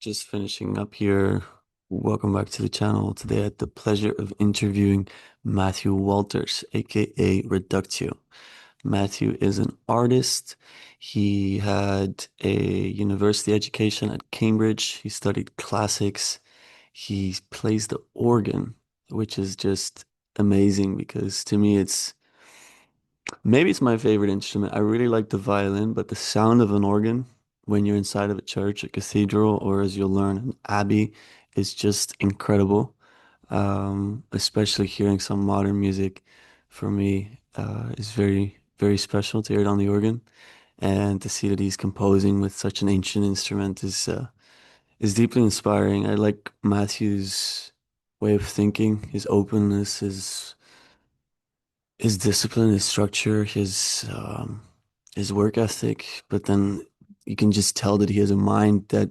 Just finishing up here. Welcome back to the channel. Today I had the pleasure of interviewing Matthew Walters, aka Reductio. Matthew is an artist. He had a university education at Cambridge. He studied classics. He plays the organ, which is just amazing because to me maybe it's my favorite instrument. I really like the violin, but the sound of an organ when you're inside of a church, a cathedral, or as you'll learn, an abbey is just incredible. Especially hearing some modern music for me is very, very special to hear it on the organ. And to see that he's composing with such an ancient instrument is deeply inspiring. I like Matthew's way of thinking, his openness, his discipline, his structure, his work ethic, but then you can just tell that he has a mind he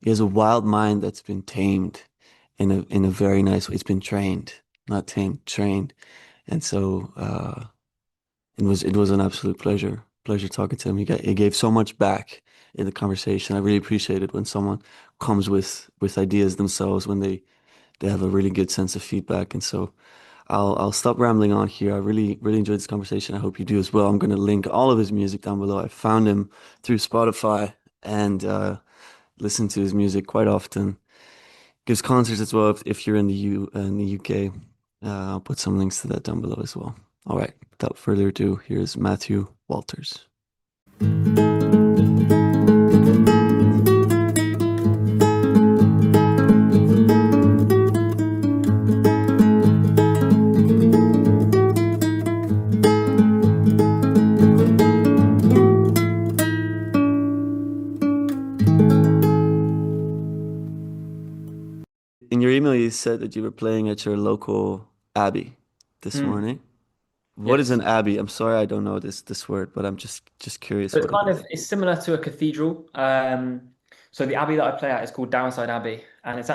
has a wild mind that's been tamed in a very nice way. It's been trained, not tamed, trained. And so it was an absolute pleasure talking to him. He gave so much back in the conversation. I really appreciate it when someone comes with ideas themselves when they have a really good sense of feedback. And so I'll stop rambling on here. I really enjoyed this conversation. I hope you do as well. I'm going to link all of his music down below. I found him through Spotify and listen to his music quite often. Gives concerts as well if you're in the UK. I'll put some links to that down below as well. All right, without further ado, here's Matthew Walters. In your email, you said that you were playing at your local abbey this Mm, morning. What is yes. an abbey? I'm sorry I don't know this word, but I'm just curious So it's what it kind is. of it's similar to a cathedral. So the abbey that I play at is called Downside Abbey, and it's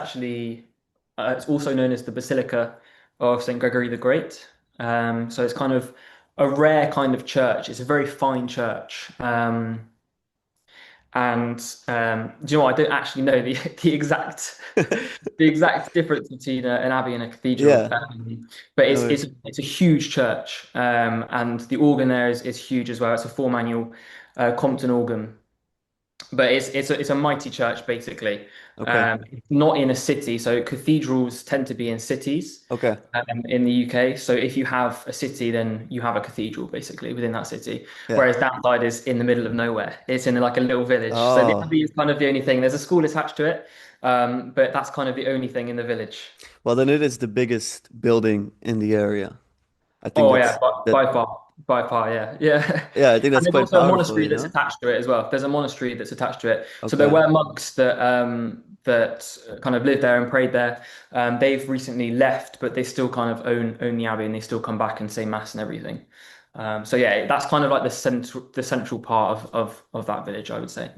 also known as the Basilica of St. Gregory the Great. So it's kind of a rare kind of church. It's a very fine church. And do you know what? I don't actually know the exact the exact difference between an abbey and a cathedral. Yeah, But no it's worries. it's a huge church, and the organ there is huge as well. It's a four manual Compton organ, but it's a mighty church basically. Okay, It's not in a city, so cathedrals tend to be in cities okay, in the UK. So if you have a city, then you have a cathedral basically within that city. yeah. Whereas that side is in the middle of nowhere. It's in like a little village. So the Oh, abbey is kind of the only thing. There's a school attached to it, but that's kind of the only thing in the village. well then it is the biggest building in the area. I think Oh yeah, that's that. by far, yeah, yeah. Yeah, I think And that's there's quite also a powerful, monastery you that's know? attached to it as well. There's a monastery that's attached to it. So there Okay, were monks that kind of lived there and prayed there. They've recently left, but they still kind of own the abbey and they still come back and say mass and everything. So yeah, that's kind of like the central part of that village, I would say.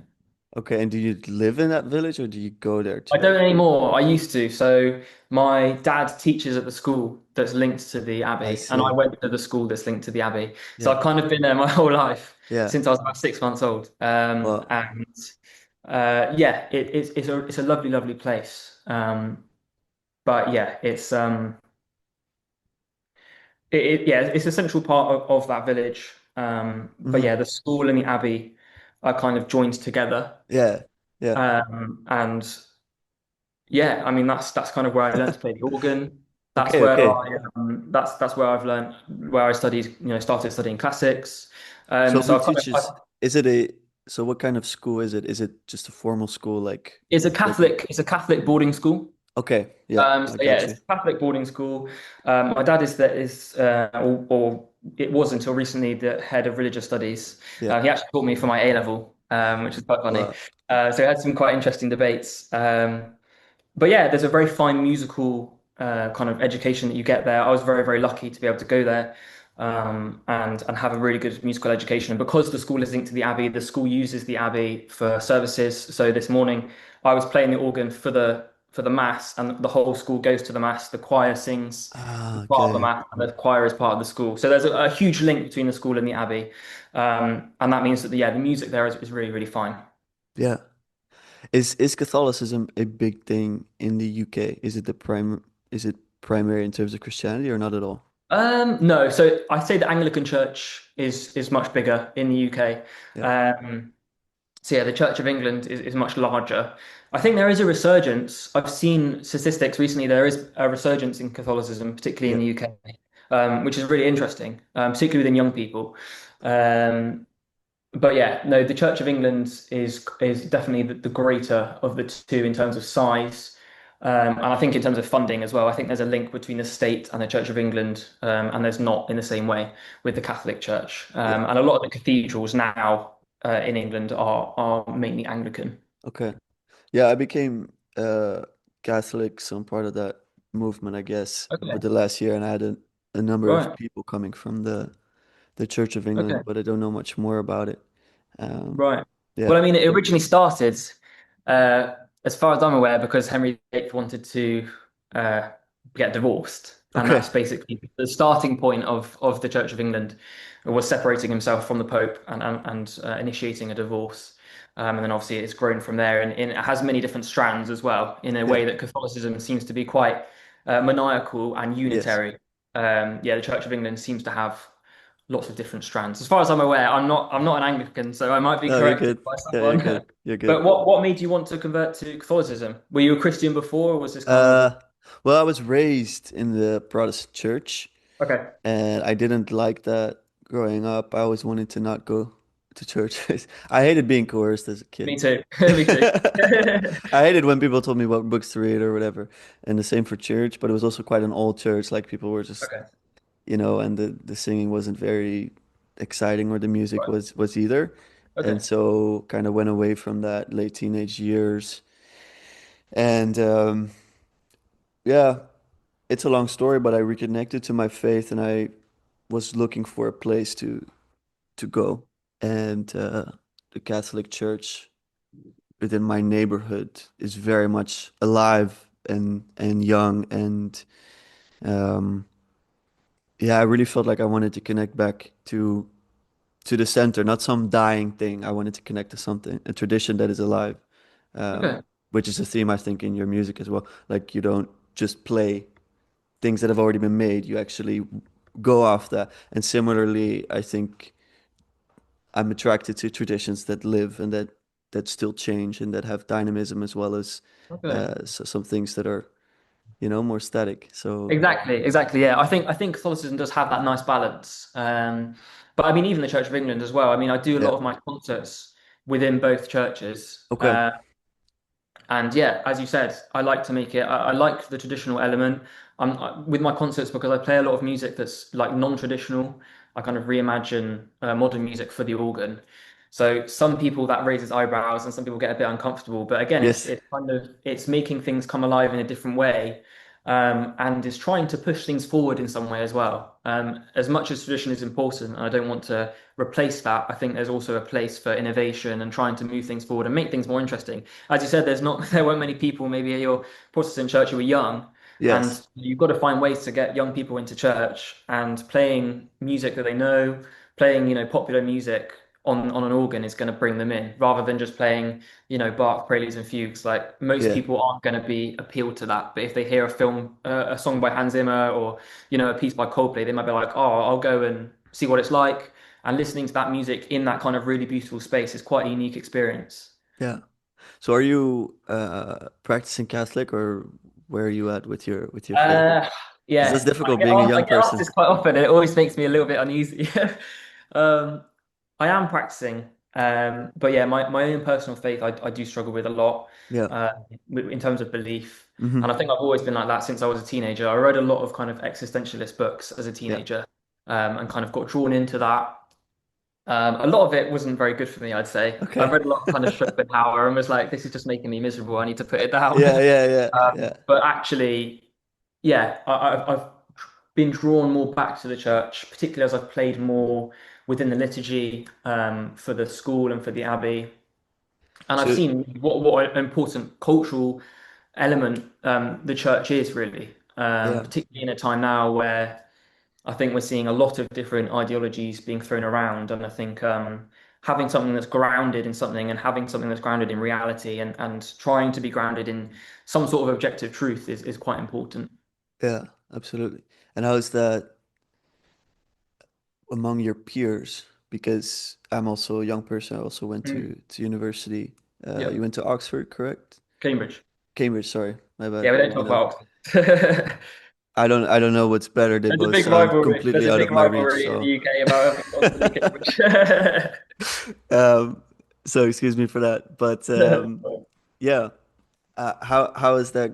okay. And do you live in that village or do you go there I to don't like? anymore. I used to. So my dad teaches at the school that's linked to the I Abbey, and I see. went to the school that's linked to the Abbey. So Yeah, I've kind of been there my whole life yeah. since I was about 6 months old. Well, And yeah, it's a lovely, lovely place. But yeah, yeah, it's a central part of that village. But mhm. yeah, the school and the Abbey are kind of joined together. Yeah, yeah. And yeah, I mean that's kind of where I learned to play the organ. That's Okay, where okay. that's where I've learned where I studied, started studying classics. So So who I've kind of teaches? Is it a so what kind of school is it? Is it just a formal school like local? it's a Catholic boarding school. Okay, yeah, So I yeah, got it's you. a Catholic boarding school. My dad or it was until recently the head of religious studies. Yeah. He actually taught me for my A level, which is quite funny. Well, So we had some quite interesting debates. But yeah, there's a very fine musical kind of education that you get there. I was very, very lucky to be able to go there and have a really good musical education. And because the school is linked to the Abbey, the school uses the Abbey for services. So this morning, I was playing the organ for the mass, and the whole school goes to the mass. The choir sings as part of the okay. mass, and the choir is part of the school. So there's a huge link between the school and the Abbey, and that means that the music there is really, really fine. Yeah. Is Catholicism a big thing in the UK? Is it primary in terms of Christianity or not at all? No, so I say the Anglican Church is much bigger in the UK. Yeah. Um, so yeah, the Church of England is much larger. I think there is a resurgence. I've seen statistics recently. There is a resurgence in Catholicism, particularly in Yeah. the UK, which is really interesting, particularly within young people. Um, but yeah, no, the Church of England is definitely the greater of the two in terms of size. And I think in terms of funding as well, I think there's a link between the state and the Church of England, and there's not in the same way with the Catholic Church. Yeah. And a lot of the cathedrals now in England are mainly Anglican. Okay. Yeah, I became Catholic, some part of that movement, I guess, over Okay. the last year, and I had a number of Right. people coming from the Church of England, Okay. but I don't know much more about it. Um, Right. yeah. Well, I mean, it originally started, uh, as far as I'm aware, because Henry VIII wanted to uh, get divorced, and Okay. that's basically the starting point of the Church of England was separating himself from the Pope and initiating a divorce. And then obviously it's grown from there, and it has many different strands as well, in a Yeah. way that Catholicism seems to be quite maniacal and Yes. unitary. Yeah, the Church of England seems to have lots of different strands. As far as I'm aware, I'm not an Anglican, so I might be No, you're corrected good. by Yeah, you're someone. good. You're But good. what made you want to convert to Catholicism? Were you a Christian before, or was this kind of Uh, well, I was raised in the Protestant church, okay? and I didn't like that growing up. I always wanted to not go to churches. I hated being coerced as a kid. Me too. Me too. I hated when people told me what books to read or whatever. And the same for church, but it was also quite an old church. Like people were just, Okay. and the singing wasn't very exciting or the music Right. was either. And Okay. so kind of went away from that late teenage years. And yeah, it's a long story, but I reconnected to my faith and I was looking for a place to go. And the Catholic Church within my neighborhood is very much alive and young and um yeah, I really felt like I wanted to connect back to the center, not some dying thing. I wanted to connect to something, a tradition that is alive, Okay. which is a theme I think in your music as well. Like you don't just play things that have already been made, you actually go off that. And similarly, I think I'm attracted to traditions that live and that still change and that have dynamism as well as Okay. some things that are, more static. So, Exactly. Exactly. Yeah. I think Catholicism does have that nice balance. But I mean, even the Church of England as well. I mean, I do a yeah. lot of my concerts within both churches. Okay. And yeah, as you said, I like to make it. I like the traditional element. With my concerts because I play a lot of music that's like non-traditional. I kind of reimagine modern music for the organ. So some people that raises eyebrows and some people get a bit uncomfortable. But again, it's Yes. it's kind of it's making things come alive in a different way, and is trying to push things forward in some way as well. As much as tradition is important, and I don't want to replace that. I think there's also a place for innovation and trying to move things forward and make things more interesting. As you said, there weren't many people maybe at your Protestant church who were young, Yes. and you've got to find ways to get young people into church and playing music that they know, playing popular music on an organ is going to bring them in rather than just playing Bach preludes and fugues. Like most Yeah. people aren't going to be appealed to that, but if they hear a song by Hans Zimmer or a piece by Coldplay, they might be like, oh, I'll go and see what it's like. And listening to that music in that kind of really beautiful space is quite a unique experience. Yeah. So are you practicing Catholic or where are you at with your faith? Uh, Because that's yeah, difficult being a I young get asked person. this quite often, and it always makes me a little bit uneasy. Um, I am practicing, but yeah, my own personal faith, I do struggle with a lot, Yeah. uh, in terms of belief, and I Hmm. think I've always been like that since I was a teenager. I read a lot of kind of existentialist books as a Yeah. teenager, and kind of got drawn into that. A lot of it wasn't very good for me, I'd say. I Okay. read a lot of kind of Schopenhauer and was like, this is just making me miserable. I need to put it down. Yeah, yeah, yeah, yeah. But actually, yeah, I've been drawn more back to the church, particularly as I've played more within the liturgy for the school and for the abbey. And I've So, seen what an important cultural element the church is really, yeah. particularly in a time now where I think we're seeing a lot of different ideologies being thrown around, and I think having something that's grounded in something and having something that's grounded in reality and trying to be grounded in some sort of objective truth is quite important. Yeah, absolutely. And how is that among your peers? Because I'm also a young person. I also went Mm. to university. Yeah, You went to Oxford, correct? Cambridge. Cambridge, sorry, my bad. Yeah, we don't You talk know, about Oxford. I don't know what's better. They There's a both big sound rivalry. There's completely a out big of my reach. rivalry in the So, UK about Oxford and Cambridge. um, so excuse me for that. But yeah, how is that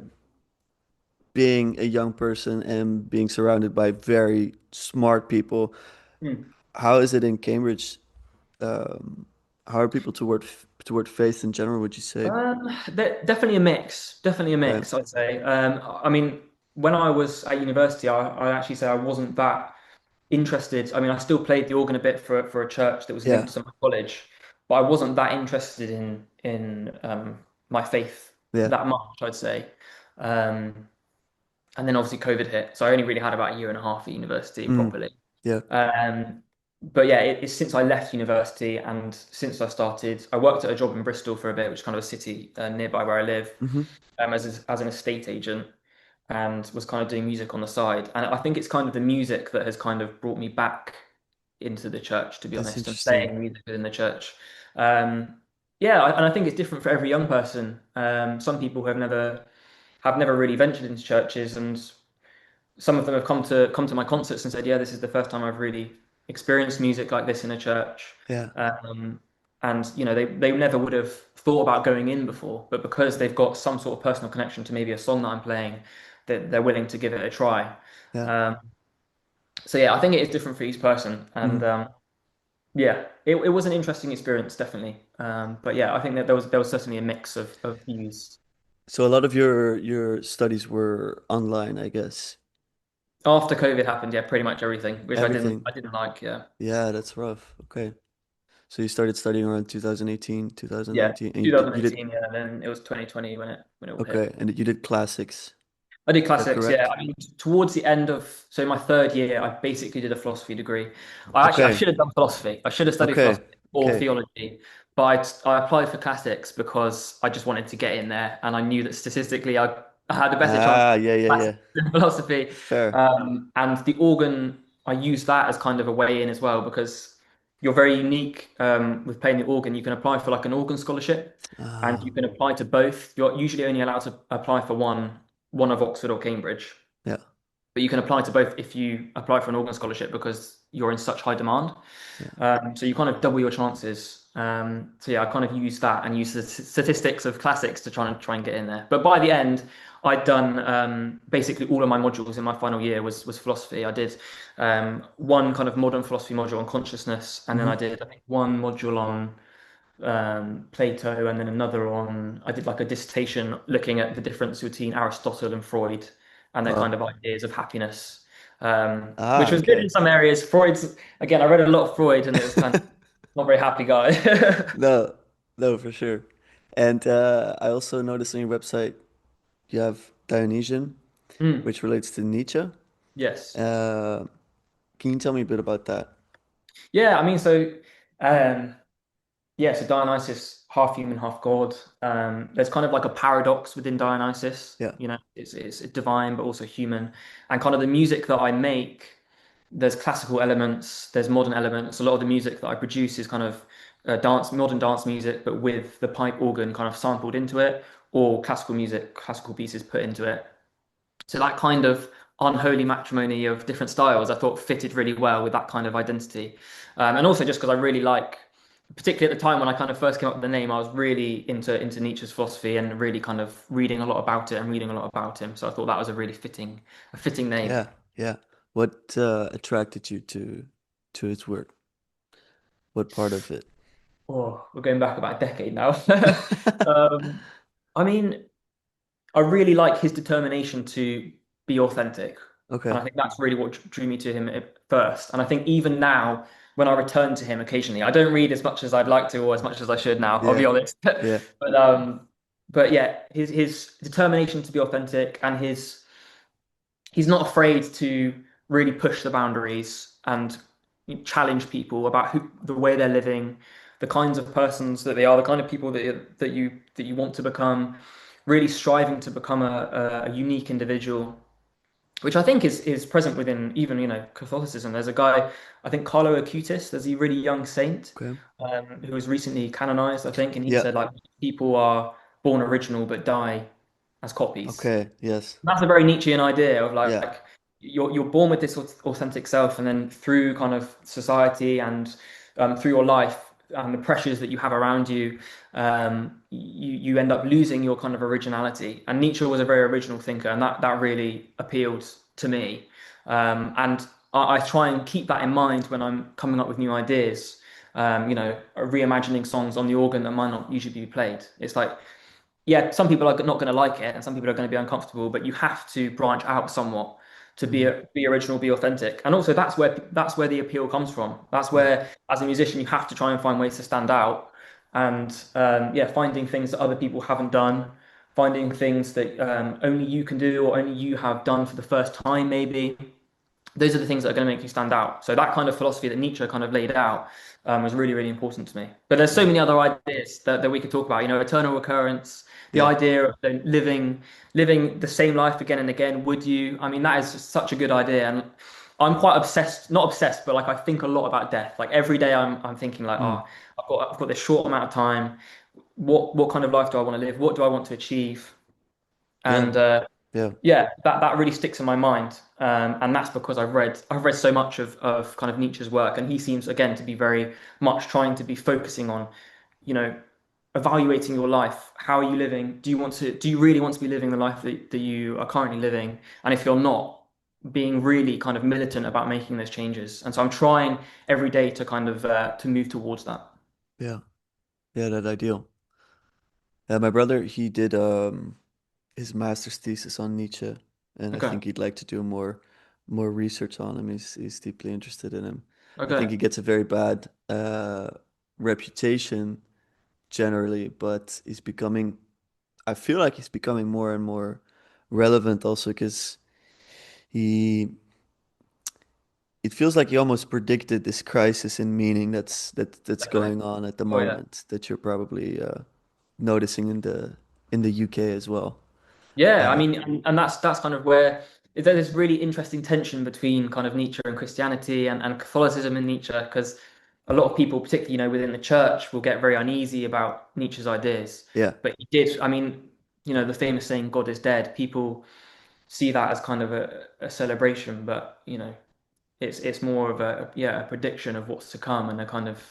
being a young person and being surrounded by very smart people? Hmm. How is it in Cambridge? Um, how are people toward faith in general, would you say? Definitely a mix. Definitely a Okay. mix, I'd say. I mean, when I was at university, I actually say I wasn't that interested. I mean, I still played the organ a bit for a church that was Yeah. linked to my college, but I wasn't that interested in my faith Yeah. that much, I'd say. Um, and then obviously COVID hit, so I only really had about a year and a half at university Mm. properly. Yeah. But yeah, it's since I left university and since I worked at a job in Bristol for a bit, which is kind of a city nearby where I live, Hmm. as an estate agent, and was kind of doing music on the side. And I think it's kind of the music that has kind of brought me back into the church, to be That's honest, and interesting. playing music within the church. Yeah, and I think it's different for every young person. Some people who have never really ventured into churches, and some of them have come to my concerts and said, "Yeah, this is the first time I've really experienced music like this in a church." Yeah. Um, and they never would have thought about going in before, but because they've got some sort of personal connection to maybe a song that I'm playing, they're willing to give it a try. Yeah. Um, so yeah, I think it is different for each person, and Mm. yeah, it was an interesting experience, definitely. But yeah, I think that there was certainly a mix of views. So a lot of your studies were online, I guess. After COVID happened, yeah, pretty much everything, which Everything. I didn't like, yeah. Yeah, that's rough. Okay. So you started studying around 2018, Yeah, 2019, and you did 2018, yeah, and then it was 2020 when it all hit. okay, and you did classics. I did Is that classics, yeah. correct? I mean, towards the end of so my third year, I basically did a philosophy degree. I Okay. should have done philosophy. I should have studied Okay. philosophy or Okay. theology, but I applied for classics because I just wanted to get in there, and I knew that statistically I had a better chance Ah, of yeah, yeah, classics yeah. than philosophy. Fair. And the organ, I used that as kind of a way in as well because you're very unique with playing the organ. You can apply for like an organ scholarship, and you Ah, can apply to both. You're usually only allowed to apply for one of Oxford or Cambridge, yeah, but you can apply to both if you apply for an organ scholarship because you're in such high demand. yeah. So you kind of double your chances. So yeah, I kind of used that and used the statistics of classics to try and get in there. But by the end, I'd done basically all of my modules in my final year was philosophy. I did one kind of modern philosophy module on consciousness, and then Hmm. I did I think one module on Plato, and then another on, I did like a dissertation looking at the difference between Aristotle and Freud and their kind Wow. of ideas of happiness, which Ah, was good in okay. some areas. Again, I read a lot of Freud and it was kind of not a very happy guy. No, no, for sure. And I also noticed on your website you have Dionysian, Hmm. which relates to Nietzsche. Yes. Uh, can you tell me a bit about that? Yeah, I mean, um, yeah, so Dionysus, half human, half god. There's kind of like a paradox within Dionysus. Yeah, It's divine but also human, and kind of the music that I make. There's classical elements, there's modern elements. A lot of the music that I produce is kind of modern dance music, but with the pipe organ kind of sampled into it, or classical music, classical pieces put into it. So that kind of unholy matrimony of different styles, I thought fitted really well with that kind of identity. And also just because I really like, particularly at the time when I kind of first came up with the name, I was really into Nietzsche's philosophy and really kind of reading a lot about it and reading a lot about him. So I thought that was a fitting name. yeah, yeah. What attracted you to his work? What part of it? Oh, we're going back about a decade now. Um, I mean, I really like his determination to be authentic. And Okay. I think that's really what drew me to him at first. And I think even now, when I return to him occasionally, I don't read as much as I'd like to or as much as I should now, I'll be Yeah, honest. yeah, But yeah, his determination to be authentic and he's not afraid to really push the boundaries and challenge people about the way they're living. the kinds of persons that they are, the kind of people that you want to become, really striving to become a unique individual, which I think is present within even, Catholicism. There's a guy, I think Carlo Acutis, there's a really young saint Okay. who was recently canonized, I think, and he Yeah. said like people are born original but die as copies. Okay. Yes. That's a very Nietzschean idea of like Yeah. you're born with this authentic self, and then through kind of society and through your life and the pressures that you have around you, you end up losing your kind of originality. And Nietzsche was a very original thinker, and that really appealed to me. And I try and keep that in mind when I'm coming up with new ideas. Reimagining songs on the organ that might not usually be played. It's like yeah, some people are not going to like it and some people are going to be uncomfortable, but you have to branch out somewhat to Hmm. be original, be authentic. And also that's where the appeal comes from. That's Yeah. where as a musician you have to try and find ways to stand out and yeah, finding things that other people haven't done, finding things that only you can do or only you have done for the first time maybe those are the things that are going to make you stand out. So that kind of philosophy that Nietzsche kind of laid out was really, really important to me. But there's so Yeah. many other ideas that we could talk about. Eternal recurrence, the Yeah. idea of living the same life again and again. Would you? I mean, that is just such a good idea, and I'm quite obsessed. Not obsessed, but like I think a lot about death. Like every day, I'm thinking like, Mm. oh, I've got this short amount of time. What kind of life do I want to live? What do I want to achieve? Yeah. And Yeah. yeah, that really sticks in my mind, and that's because I've read so much of kind of Nietzsche's work, and he seems again to be very much trying to be focusing on, you know, evaluating your life. How are you living? Do you really want to be living the life that you are currently living? And if you're not, being really kind of militant about making those changes. And so I'm trying every day to kind of to move towards that. Yeah. Yeah. That ideal. My brother, he did his master's thesis on Nietzsche, and I Okay. think he'd like to do more research on him. He's deeply interested in him. I think Okay. he gets a very bad reputation generally, but he's becoming. I feel like he's becoming more and more relevant also because he. It feels like he almost predicted this crisis in meaning that's Definitely. going on at the Oh yeah. moment that you're probably noticing in the UK as well. Yeah, I Uh, mean, and that's kind of where there's this really interesting tension between kind of Nietzsche and Christianity and Catholicism in Nietzsche, because a lot of people, particularly, within the church, will get very uneasy about Nietzsche's ideas. yeah, But he did, I mean, the famous saying, God is dead, people see that as kind of a celebration, but it's more of a prediction of what's to come and a kind of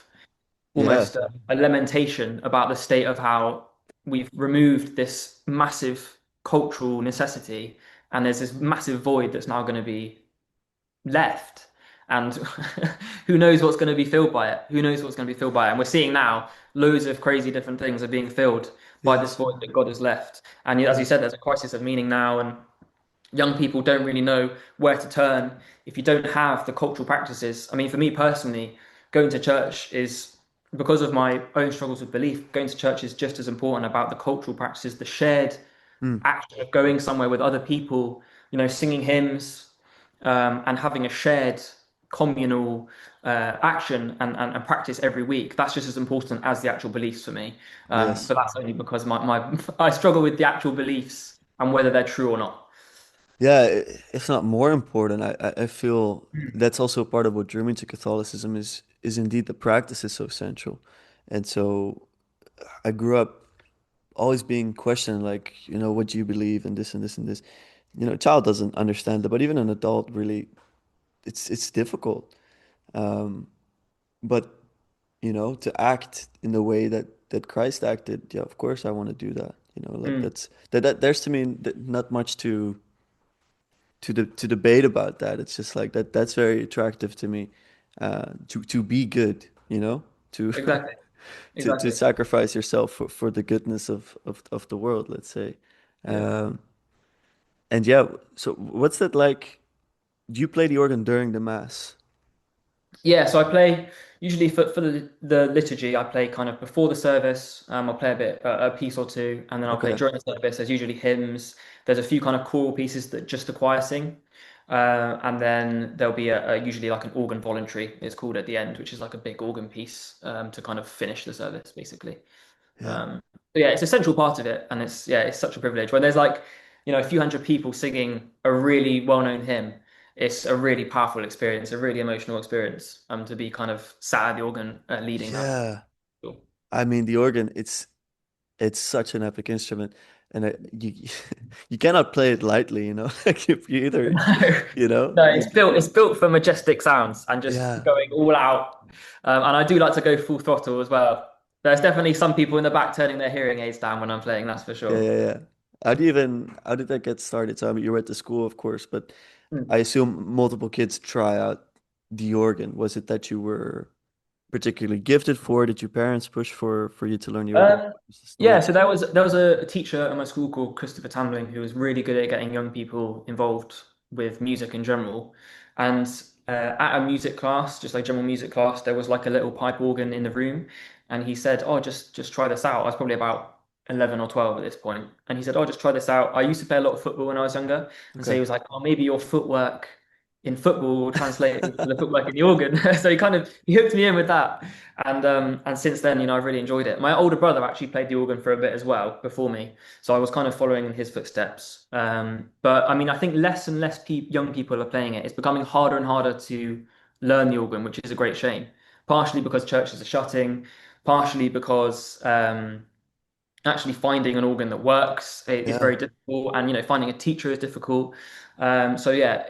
yeah, almost a lamentation about the state of how we've removed this massive cultural necessity and there's this massive void that's now going to be left and who knows what's going to be filled by it, who knows what's going to be filled by it, and we're seeing now loads of crazy different things are being filled by this yes, void that God has left. And as you yeah, said, there's a crisis of meaning now, and young people don't really know where to turn if you don't have the cultural practices. I mean, for me personally, going to church is because of my own struggles with belief, going to church is just as important about the cultural practices, the shared mm, act of going somewhere with other people, singing hymns, and having a shared communal action and practice every week. That's just as important as the actual beliefs for me. yes, But that's only because my I struggle with the actual beliefs and whether they're true or not. yeah. If not more important, I feel that's also part of what drew me to Catholicism is indeed the practice is so central, and so I grew up always being questioned, like, what do you believe in this and this and this. A child doesn't understand that, but even an adult really, it's difficult. Um, but to act in the way that Christ acted, yeah, of course I want to do that. Like Mm, that there's to me not much to debate about that. It's just like that's very attractive to me. To be good, to exactly. to Exactly. sacrifice yourself for the goodness of the world, let's say. Yeah. Um, and yeah, so what's that like? Do you play the organ during the mass? Yeah, so I play usually for the liturgy, I play kind of before the service. I'll play a piece or two, and then I'll play Okay. during the service. There's usually hymns. There's a few kind of choral pieces that just the choir sing. And then there'll be usually like an organ voluntary, it's called at the end, which is like a big organ piece to kind of finish the service, basically. Yeah. Um, but yeah, it's a central part of it, and it's such a privilege. When there's like, a few hundred people singing a really well-known hymn, it's a really powerful experience, a really emotional experience, to be kind of sat at the organ leading that. Yeah. Cool. I mean, the organ, it's such an epic instrument, and you you cannot play it lightly, you know. Like if you either, you know, No, you it's built for majestic sounds and just yeah, going all out. And I do like to go full throttle as well. There's definitely some people in the back turning their hearing aids down when I'm playing, that's for yeah, sure. yeah, yeah. How did that get started? So I mean, you were at the school, of course, but Hmm. I assume multiple kids try out the organ. Was it that you were particularly gifted for? Did your parents push for you to learn the organ? Um, What's the yeah, story? so there was a teacher at my school called Christopher Tambling who was really good at getting young people involved with music in general. And at a music class, just like general music class, there was like a little pipe organ in the room, and he said, "Oh, just try this out." I was probably about 11 or 12 at this point, and he said, "Oh, just try this out." I used to play a lot of football when I was younger, and so Okay. he was like, "Oh, maybe your footwork in football will translate to the footwork in the organ." So he hooked me in with that. And since then, I've really enjoyed it. My older brother actually played the organ for a bit as well before me, so I was kind of following in his footsteps. But I mean, I think less and less pe young people are playing it. It's becoming harder and harder to learn the organ, which is a great shame. Partially because churches are shutting, partially because actually finding an organ that works is Yeah. very difficult, and finding a teacher is difficult. So yeah,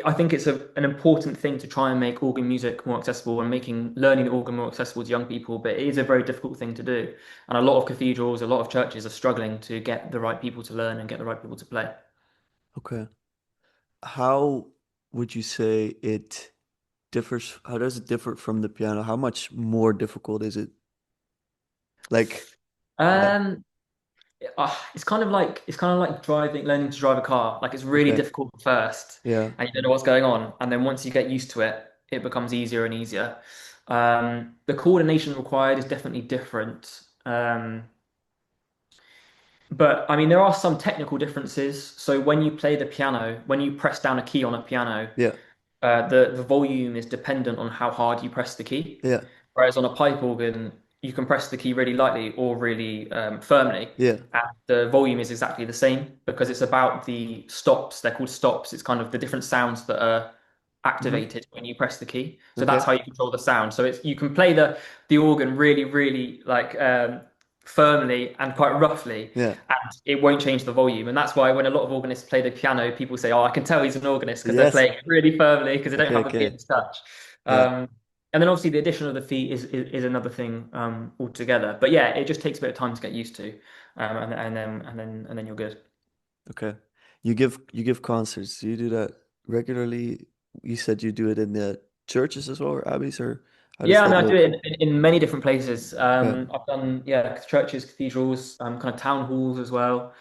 I think it's an important thing to try and make organ music more accessible and making learning the organ more accessible to young people. But it is a very difficult thing to do, and a lot of cathedrals, a lot of churches are struggling to get the right people to learn and get the right people to play. Okay. How would you say it differs? How does it differ from the piano? How much more difficult is it? Like, yeah, Um, it's kind of like learning to drive a car. Like it's really okay. difficult at first, Yeah. and you don't know what's going on. And then once you get used to it, it becomes easier and easier. The coordination required is definitely different. But I mean, there are some technical differences. So when you play the piano, when you press down a key on a piano, Yeah. the volume is dependent on how hard you press the key. Yeah. Whereas on a pipe organ, you can press the key really lightly or really firmly, Yeah. and the volume is exactly the same because it's about the stops. They're called stops. It's kind of the different sounds that are Mm-hmm. activated when you press the key. So that's Okay. how you control the sound. So it's you can play the organ really, really like firmly and quite roughly, Yeah. and it won't change the volume. And that's why when a lot of organists play the piano, people say, "Oh, I can tell he's an organist," because they're Yes. playing it really firmly because they don't Okay. have a Okay. beginner's touch. Yeah. Um, and then obviously the addition of the feet is another thing altogether. But yeah, it just takes a bit of time to get used to, and then you're good. Okay. You give concerts. Do you do that regularly? You said you do it in the churches as well, or abbeys, or how does Yeah, I that mean, I do look? it in many different places. Okay. I've done churches, cathedrals, kind of town halls as well.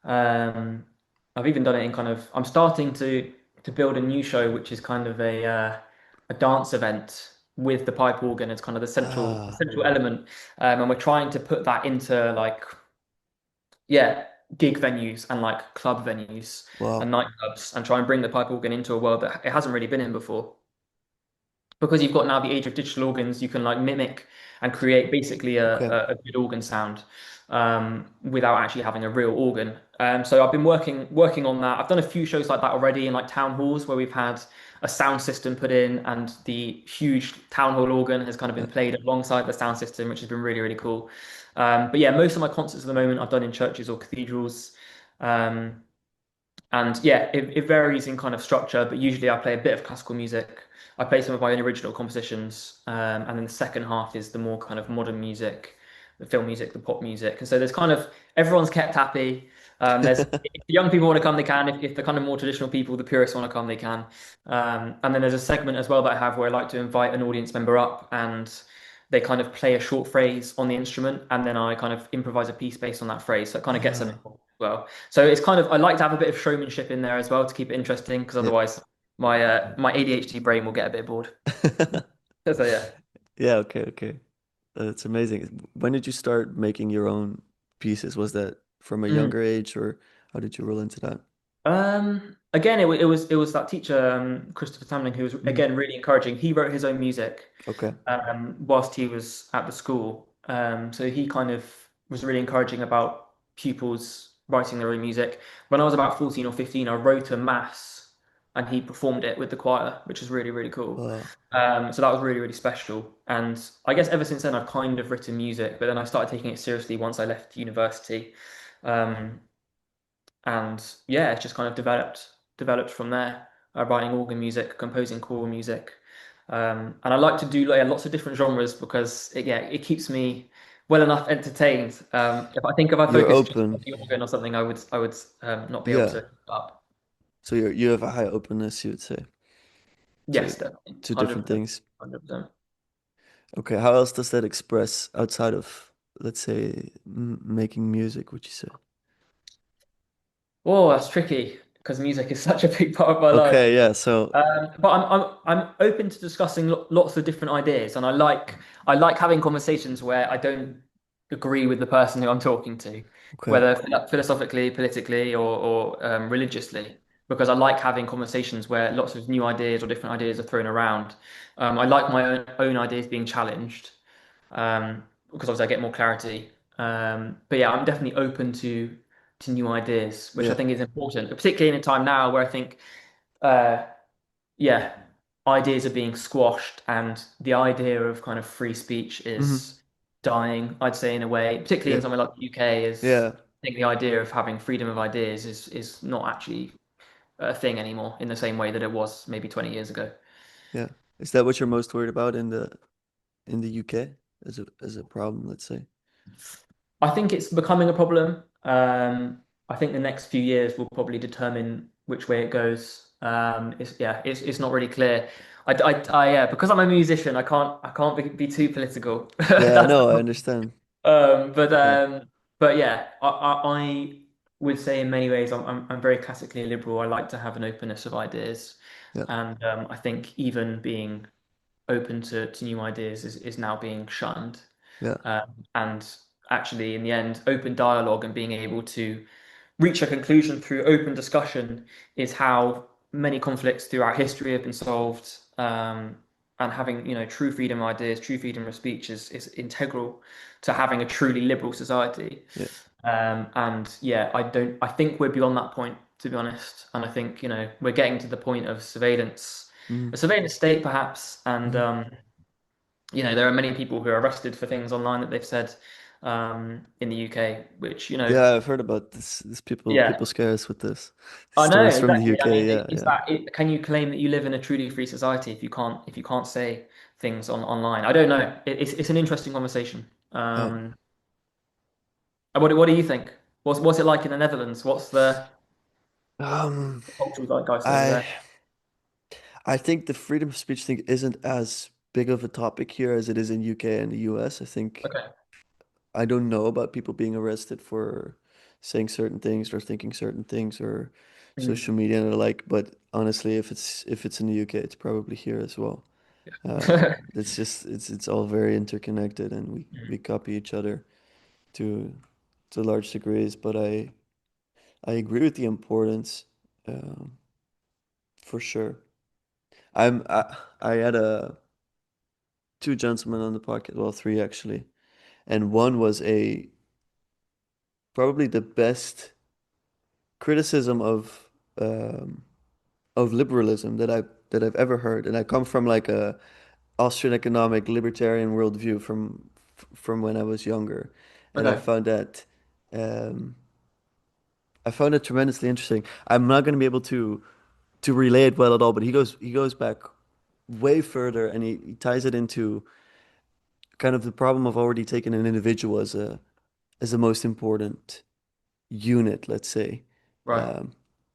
Um, I've even done it in kind of. I'm starting to build a new show, which is kind of a dance event with the pipe organ as kind of the Ah, central element, and we're trying to put that into like yeah, gig venues and like club venues and wow. nightclubs and try and bring the pipe organ into a world that it hasn't really been in before. Because you've got now the age of digital organs, you can like mimic and create basically Okay. a good organ sound without actually having a real organ. So I've been working on that. I've done a few shows like that already in like town halls where we've had a sound system put in and the huge town hall organ has kind of been Yeah. played alongside the sound system, which has been really, really cool. But yeah, most of my concerts at the moment I've done in churches or cathedrals. Um, and yeah, it varies in kind of structure, but usually I play a bit of classical music. I play some of my own original compositions, and then the second half is the more kind of modern music, the film music, the pop music. And so there's kind of everyone's kept happy. There's if the young people want to come, they can. If the kind of more traditional people, the purists want to come, they can. And then there's a segment as well that I have where I like to invite an audience member up and they kind of play a short phrase on the instrument, and then I kind of improvise a piece based on that phrase. So it kind of gets them Ah, involved as well. So it's kind of I like to have a bit of showmanship in there as well to keep it interesting because yeah. otherwise my ADHD brain will get a bit bored. So yeah. Yeah, okay, okay. That's amazing. When did you start making your own pieces? Was that from a Mm. younger age, or how did you roll into that? again, it was that teacher, Christopher Tamling, who was Hmm. again really encouraging. He wrote his own music Okay. whilst he was at the school. So he kind of was really encouraging about pupils writing their own music. When I was about 14 or 15, I wrote a mass and he performed it with the choir, which is really, really cool. Wow. So that was really, really special. And I guess ever since then, I've kind of written music, but then I started taking it seriously once I left university. Um, and yeah, it's just kind of developed from there. Writing organ music, composing choral music, and I like to do like, lots of different genres because it keeps me well enough entertained. If I You're focus just on open. the organ or something, I would not be able Yeah. to keep up. So you have a high openness, you would say, to Yes, definitely, to different 100%, things. 100%. Okay. How else does that express outside of, let's say, making music, would you say? Oh, that's tricky because music is such a big part of my life. Okay. Yeah. So. But I'm open to discussing lots of different ideas, and I like having conversations where I don't agree with the person who I'm talking to, Okay. whether philosophically, politically, or religiously, because I like having conversations where lots of new ideas or different ideas are thrown around. I like my own ideas being challenged, because obviously I get more clarity. But yeah, I'm definitely open to new ideas, which I Yeah. think is important, particularly in a time now where I think. Uh, yeah, ideas are being squashed, and the idea of kind of free speech Hmm. is dying, I'd say, in a way, particularly in Yeah. somewhere like the UK, is Yeah. I think the idea of having freedom of ideas is not actually a thing anymore in the same way that it was maybe 20 years ago. Yeah. Is that what you're most worried about in the UK as a problem, let's say? I think it's becoming a problem. I think the next few years will probably determine which way it goes. It's not really clear. Yeah, because I'm a musician, I can't be too political. Yeah, That's no, I understand. Um, but Yeah. um, but yeah, I would say in many ways I'm very classically liberal. I like to have an openness of ideas, Yeah. and I think even being open to new ideas is now being shunned. Yeah. And actually, in the end, open dialogue and being able to reach a conclusion through open discussion is how many conflicts throughout history have been solved. And having, true freedom of ideas, true freedom of speech is integral to having a truly liberal society. Yeah. And yeah, I think we're beyond that point, to be honest. And I think, we're getting to the point of surveillance, Hmm. a surveillance state perhaps. And, Hmm. there are many people who are arrested for things online that they've said in the UK, which, Yeah, I've heard about this. This people yeah, scare us with this. I know Stories from the exactly. I UK. mean, Yeah, is yeah, that it, can you claim that you live in a truly free society if you can't say things online? I don't know. It's an interesting conversation. yeah. What do you think? What's it like in the Netherlands? What's the Um, cultural zeitgeist over I there? I think the freedom of speech thing isn't as big of a topic here as it is in UK and the US. I think Okay. I don't know about people being arrested for saying certain things or thinking certain things or Mm. social media and the like, but honestly, if it's in the UK, it's probably here as well. It's just it's all very interconnected and we Mm. copy each other to large degrees, but I agree with the importance, um, for sure. I had two gentlemen on the podcast, well, three actually, and one was a probably the best criticism of liberalism that I've ever heard, and I come from like a Austrian economic libertarian worldview from when I was younger, and Okay. um, I found it tremendously interesting. I'm not going to be able to relay it well at all, but he goes back way further, and he ties it into kind of the problem of already taking an individual as the most important unit, let's say. Right. Um,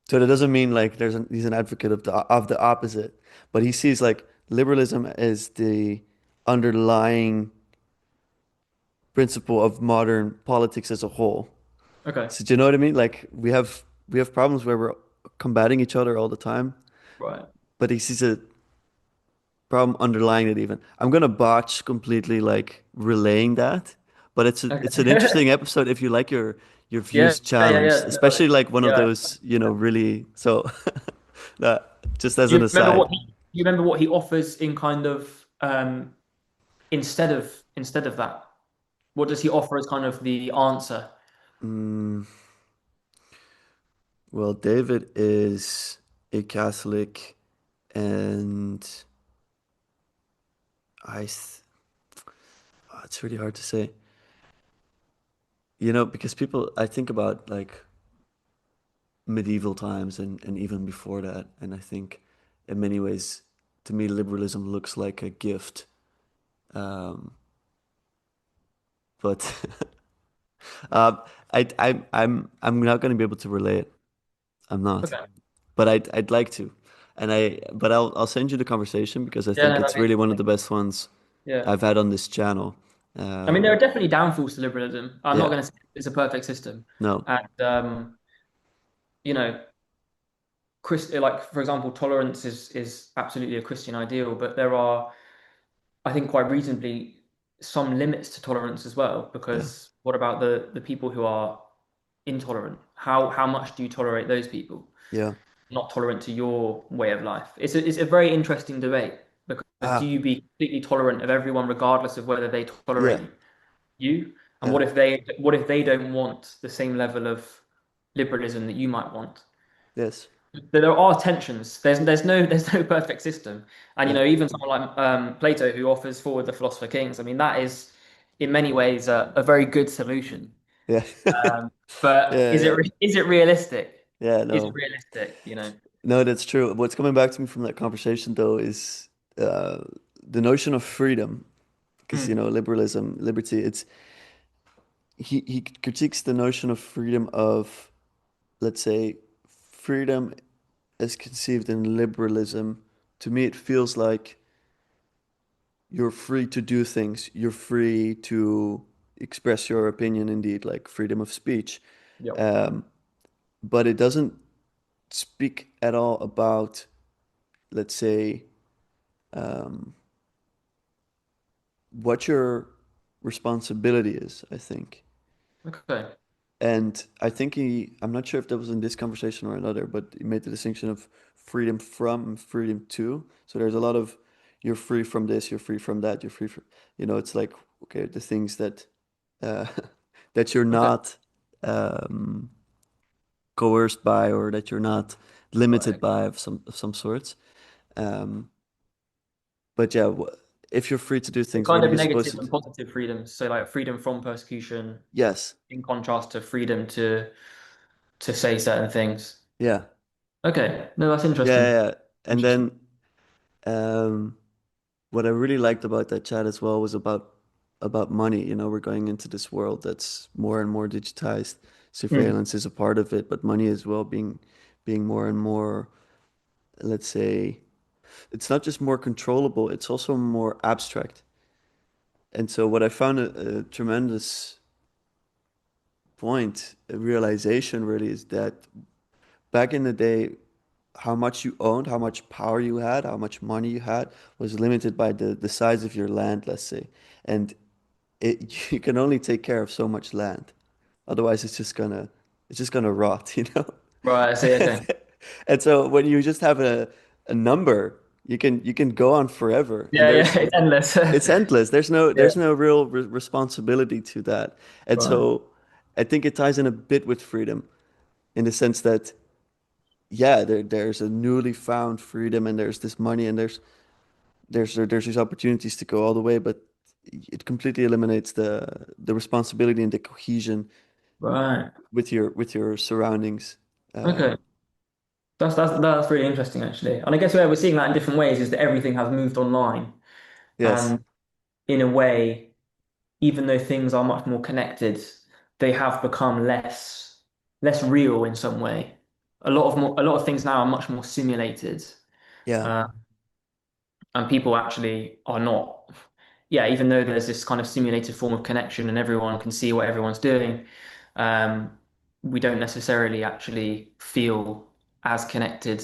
so that doesn't mean like he's an advocate of the opposite, but he sees like liberalism as the underlying principle of modern politics as a whole. Okay. So do you know what I mean? Like we have problems where we're combating each other all the time, Right. but he sees a problem underlying it even. I'm gonna botch completely like relaying that, but it's an Okay. interesting episode if you like your Yeah. views Yeah. Yeah. challenged, Yeah. especially like one of Yeah. those, really so Just as Do an you remember aside. you remember what he offers in kind of instead of that? What does he offer as kind of the answer? Mm, well, David is a Catholic, and I, th- it's really hard to say. Because people, I think about like medieval times and even before that, and I think in many ways, to me, liberalism looks like a gift. Um, but um, I'm not going to be able to relay it. I'm not, Okay. but I'd like to, but I'll send you the conversation because I Yeah, think no, that'd it's be really one of interesting. the best ones Yeah. I've had on this channel. I mean, there are Um, definitely downfalls to liberalism. I'm not yeah, going to say it's a perfect system. no, And, you know, like, for example, tolerance is absolutely a Christian ideal, but there are, I think, quite reasonably some limits to tolerance as well, yeah, because what about the people who are intolerant? How much do you tolerate those people? yeah, Not tolerant to your way of life? It's a very interesting debate because do ah, you be completely tolerant of everyone regardless of whether they yeah, tolerate you? And yeah, what if they don't want the same level of liberalism that you might want? yes, There are tensions. There's no perfect system. And yeah, even someone like Plato who offers forward the philosopher kings. I mean, that is in many ways a very good solution. yeah, But yeah, yeah, is it realistic? yeah, Is it no. realistic? No, that's true. What's coming back to me from that conversation, though, is uh, the notion of freedom. Because, Mm, liberalism, liberty, he critiques the notion of freedom of, let's say, freedom as conceived in liberalism. To me, it feels like you're free to do things. You're free to express your opinion, indeed, like freedom of speech. yep. Um, but it doesn't speak at all about, let's say, um, what your responsibility is, I think. Okay. And I think I'm not sure if that was in this conversation or another, but he made the distinction of freedom from and freedom to. So there's a lot of you're free from this, you're free from that, you're free from, it's like, okay, the things that, uh, that you're Okay. not, um, coerced by or that you're not limited Right. by of some sorts. Um, but yeah, if you're free to do The things, kind what are of you supposed negative to and do? positive freedoms. So like freedom from persecution Yes. in contrast to freedom to say certain things. Yeah. Okay. No, that's Yeah, interesting. yeah, yeah. And Interesting. then um, what I really liked about that chat as well was about money. We're going into this world that's more and more digitized. Mm. Surveillance is a part of it, but money as well being more and more, let's say, it's not just more controllable, it's also more abstract. And so what I found a tremendous point, a realization really is that back in the day, how much you owned, how much power you had, how much money you had was limited by the size of your land, let's say. And you can only take care of so much land. Otherwise it's just gonna rot, you know? Right. I see. Okay. And so when you just have a number, you can go on forever. And Yeah. Yeah. It's endless. it's endless. There's no Yeah. there's no real responsibility to that. And Right. so I think it ties in a bit with freedom in the sense that yeah, there's a newly found freedom and there's this money and there's these opportunities to go all the way, but it completely eliminates the responsibility and the cohesion Right. with your surroundings. Okay. That's really interesting actually. And I guess where we're seeing that in different ways is that everything has moved online. Yes, And in a way, even though things are much more connected, they have become less real in some way. A lot of things now are much more simulated, yeah, uh, and people actually are not. Yeah, even though there's this kind of simulated form of connection and everyone can see what everyone's doing, um, we don't necessarily actually feel as connected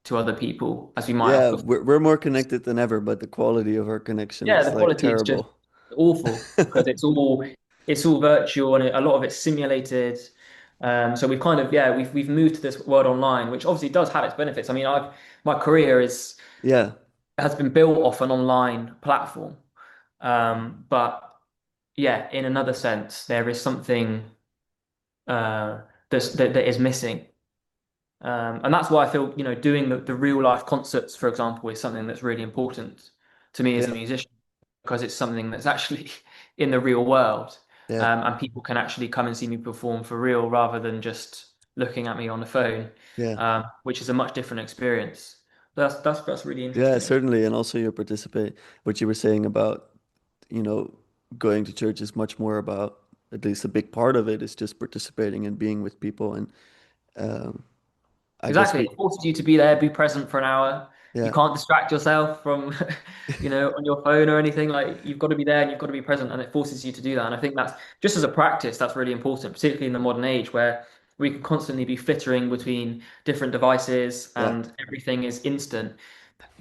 to other people as we might have yeah. before. We're more connected than ever, but the quality of our connection Yeah, is the like quality is just terrible. awful because it's all virtual and a lot of it's simulated. So we've kind of yeah we've moved to this world online, which obviously does have its benefits. I mean, I've my career is Yeah, has been built off an online platform, but yeah, in another sense, there is something that is missing. And that's why I feel, doing the real life concerts, for example, is something that's really important to me as a yeah, musician because it's something that's actually in the real world. yeah, And people can actually come and see me perform for real rather than just looking at me on the phone, yeah. which is a much different experience. That's really Yeah, interesting, actually. certainly. And also you participate, what you were saying about, you know, going to church is much more about, at least a big part of it is just participating and being with people. And um, I guess Exactly. we, It forces you to be there, be present for an hour. You yeah, can't distract yourself from, on your phone or anything. Like you've got to be there and you've got to be present, and it forces you to do that. And I think that's just as a practice, that's really important, particularly in the modern age where we can constantly be flittering between different devices yeah, and everything is instant.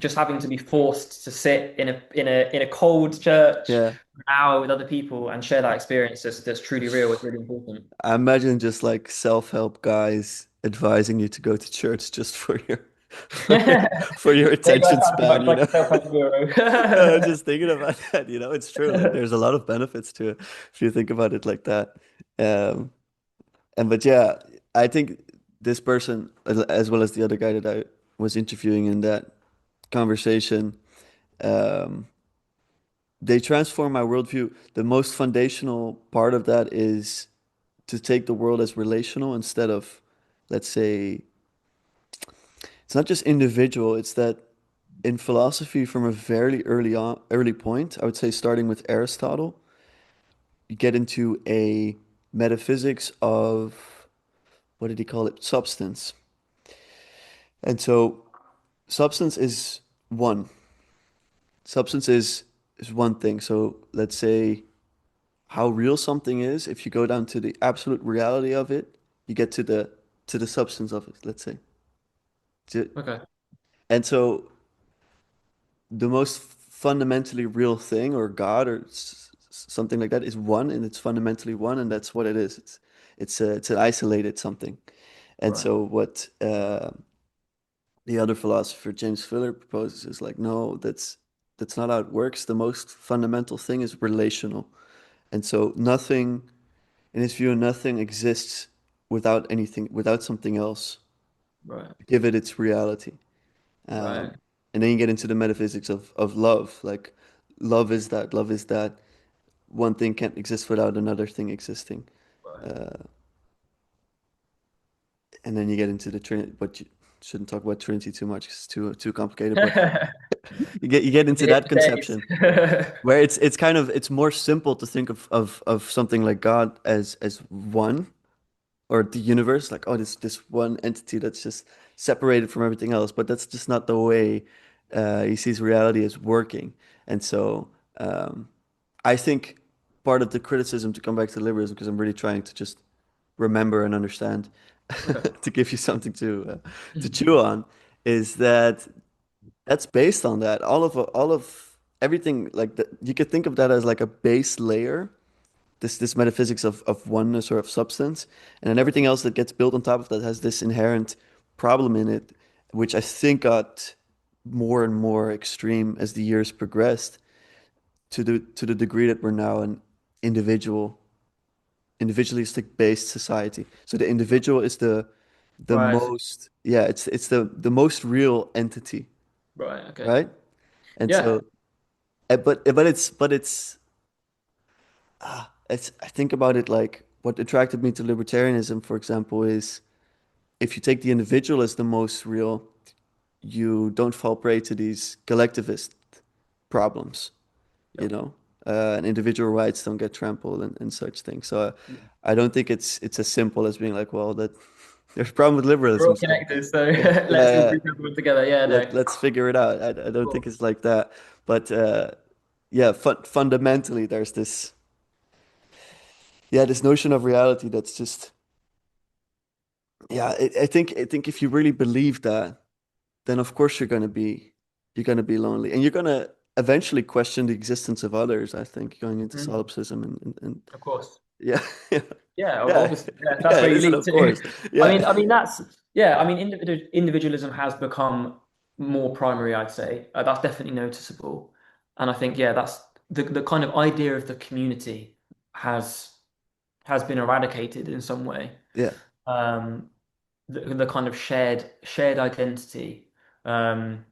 Just having to be forced to sit in a cold church yeah. for an hour with other people and share that experience that's truly real is really important. I imagine just like self-help guys advising you to go to church just for your for your Maybe I attention sound too span, much you like know. a self-help guru. No, just thinking about that, it's true. Like there's a lot of benefits to it if you think about it like that. Um, and but yeah, I think this person, as well as the other guy that I was interviewing in that conversation, um, they transform my worldview. The most foundational part of that is to take the world as relational instead of, let's say, it's not just individual. It's that in philosophy, from a very early point, I would say starting with Aristotle, you get into a metaphysics of what did he call it? Substance. And so substance is one. Substance is one thing. So let's say how real something is, if you go down to the absolute reality of it, you get to the substance of it, let's say. Okay. And so the most fundamentally real thing or God or something like that is one and it's fundamentally one and that's what it is. It's an isolated something. And Right. so what the other philosopher James Fuller proposes is like, no, that's not how it works. The most fundamental thing is relational. And so nothing, in his view, nothing exists without anything, without something else. Right. Give it its reality. Right. And then you get into the metaphysics of love. Like love is that. Love is that one thing can't exist without another thing existing. And then you get into the Trinity, but you shouldn't talk about Trinity too much. 'Cause it's too complicated. But Right. you get Could into be here that for days. conception where it's kind of it's more simple to think of something like God as one or the universe, like, oh, this one entity that's just separated from everything else. But that's just not the way he sees reality as working. And so I think part of the criticism, to come back to liberalism, because I'm really trying to just remember and understand, Okay. to give you something to chew on, is that that's based on that. All of everything, like that, you could think of that as like a base layer, this metaphysics of oneness or of substance, and then Right. everything else that gets built on top of that has this inherent problem in it, which I think got more and more extreme as the years progressed to the degree that we're now an individualistic based society. So the individual is the Right. most, yeah, it's the most real entity, Right. Okay. right? And Yeah. so but it's I think about it like what attracted me to libertarianism, for example, is if you take the individual as the most real, you don't fall prey to these collectivist problems, you Yep. know, and individual rights don't get trampled and such things. So I don't think it's as simple as being like, well, that there's a problem with We're liberalism, all so connected, so yeah, let's all yeah, group everyone together. Yeah. No. let's figure it out. I don't think Cool. it's like that, but yeah, fundamentally, there's this. Yeah, this notion of reality that's just, yeah, I think if you really believe that, then of course you're gonna be lonely, and you're gonna eventually question the existence of others. I think going into Mhm. solipsism and Of course. Yeah, yeah, Yeah, yeah, obviously, yeah, that's yeah. where It you isn't, lead of to. course. Yeah, That's yeah. I mean, individualism has become more primary, I'd say. That's definitely noticeable, and I think yeah, that's the kind of idea of the community has has been eradicated in some way. yeah, Um, the kind of shared identity, um,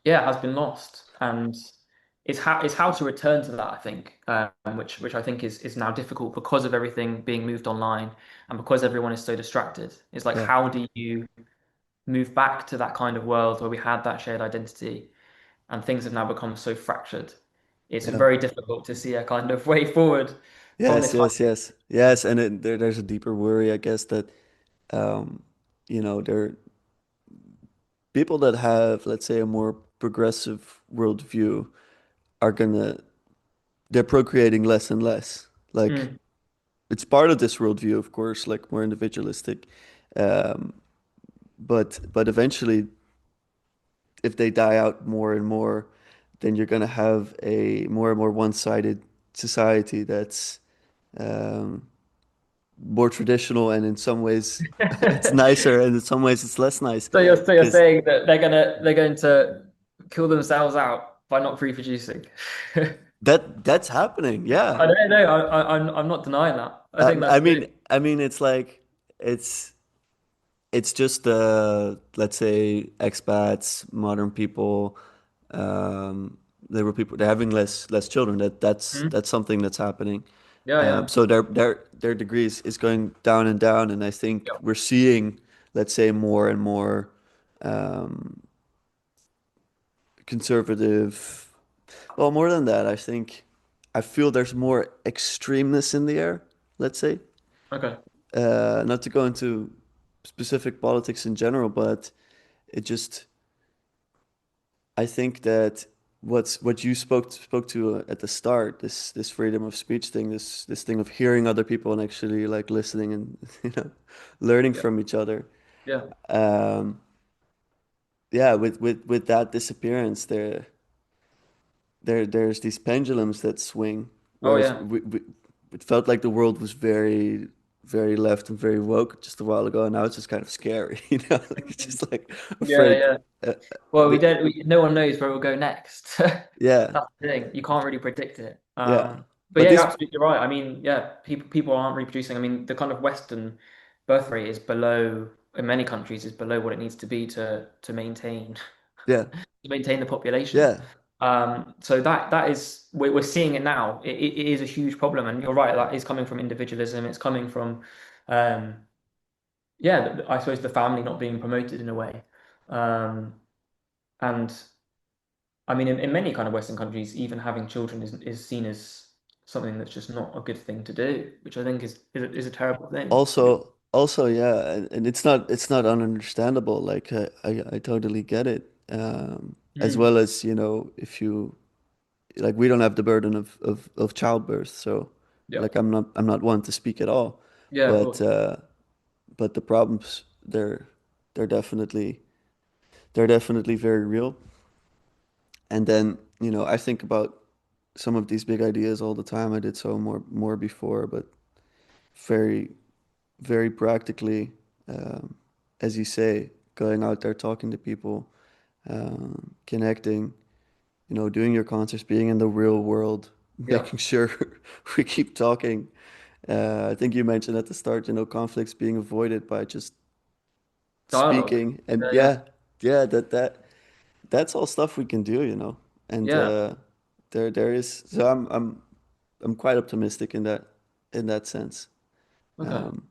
yeah, has been lost, and it's how to return to that, I think, which I think is now difficult because of everything being moved online and because everyone is so distracted. It's like yeah, how do you move back to that kind of world where we had that shared identity and things have now become so fractured. It's yeah. very difficult to see a kind of way forward from Yes, this yes, height. yes, yes. And there's a deeper worry, I guess, that um, there people that have, let's say, a more progressive worldview are gonna they're procreating less and less. Like Mm. it's part of this worldview, of course, like more individualistic. Um, but eventually, if they die out more and more, then you're gonna have a more and more one-sided society that's um, more traditional, and in some ways it's nicer, and in some ways it's less nice. So you're Because saying that they're going to kill themselves out by not reproducing. that's happening. I Yeah. don't know. I'm not denying that. I think that's I true. mean, it's like it's it's just let's say expats, modern people, there were people they're having less children. Mhm. That's something that's happening. Yeah, yeah, So their degrees is going down and down, and I think yeah. we're seeing, let's say, more and more um, conservative. Well, more than that, I feel there's more extremeness in the air. Let's say. Okay. Not to go into specific politics in general, but it just I think that what you spoke to at the start, this freedom of speech thing, this thing of hearing other people and actually like listening and learning Yeah, from each other. yeah. Um, yeah, with that disappearance, there's these pendulums that swing, Oh, whereas yeah. it felt like the world was very left and very woke just a while ago, and now it's just kind of scary, like it's just like Yeah, afraid. yeah. Uh, Well, we the, don't. No one knows where we'll go next. yeah, That's the thing. You can't really predict it. yeah, But but yeah, you're this, absolutely right. I mean, yeah, people aren't reproducing. I mean, the kind of Western birth rate is below in many countries is below what it needs to be to maintain yeah, to maintain the population. yeah. So that is we're seeing it now. It is a huge problem, and you're right. That is coming from individualism. It's coming from, um, yeah, I suppose the family not being promoted in a way, and I mean, in many kind of Western countries, even having children is seen as something that's just not a good thing to do, which I think is a terrible thing. Also, yeah, and it's not ununderstandable. Like I totally get it. As Mm. well as if you like, we don't have the burden of childbirth, so Yeah, like I'm not one to speak at all, yeah, of but course. the problems they're definitely they're definitely very real. And then I think about some of these big ideas all the time. I did so more before, but very very practically, um, as you say, going out there, talking to people, connecting, doing your concerts, being in the real world, Yeah, making sure we keep talking. I think you mentioned at the start, conflicts being avoided by just dialogue. speaking. And Yeah, yeah, yeah, yeah, that's all stuff we can do. And yeah. there is, so I'm quite optimistic in that sense. Okay, Um,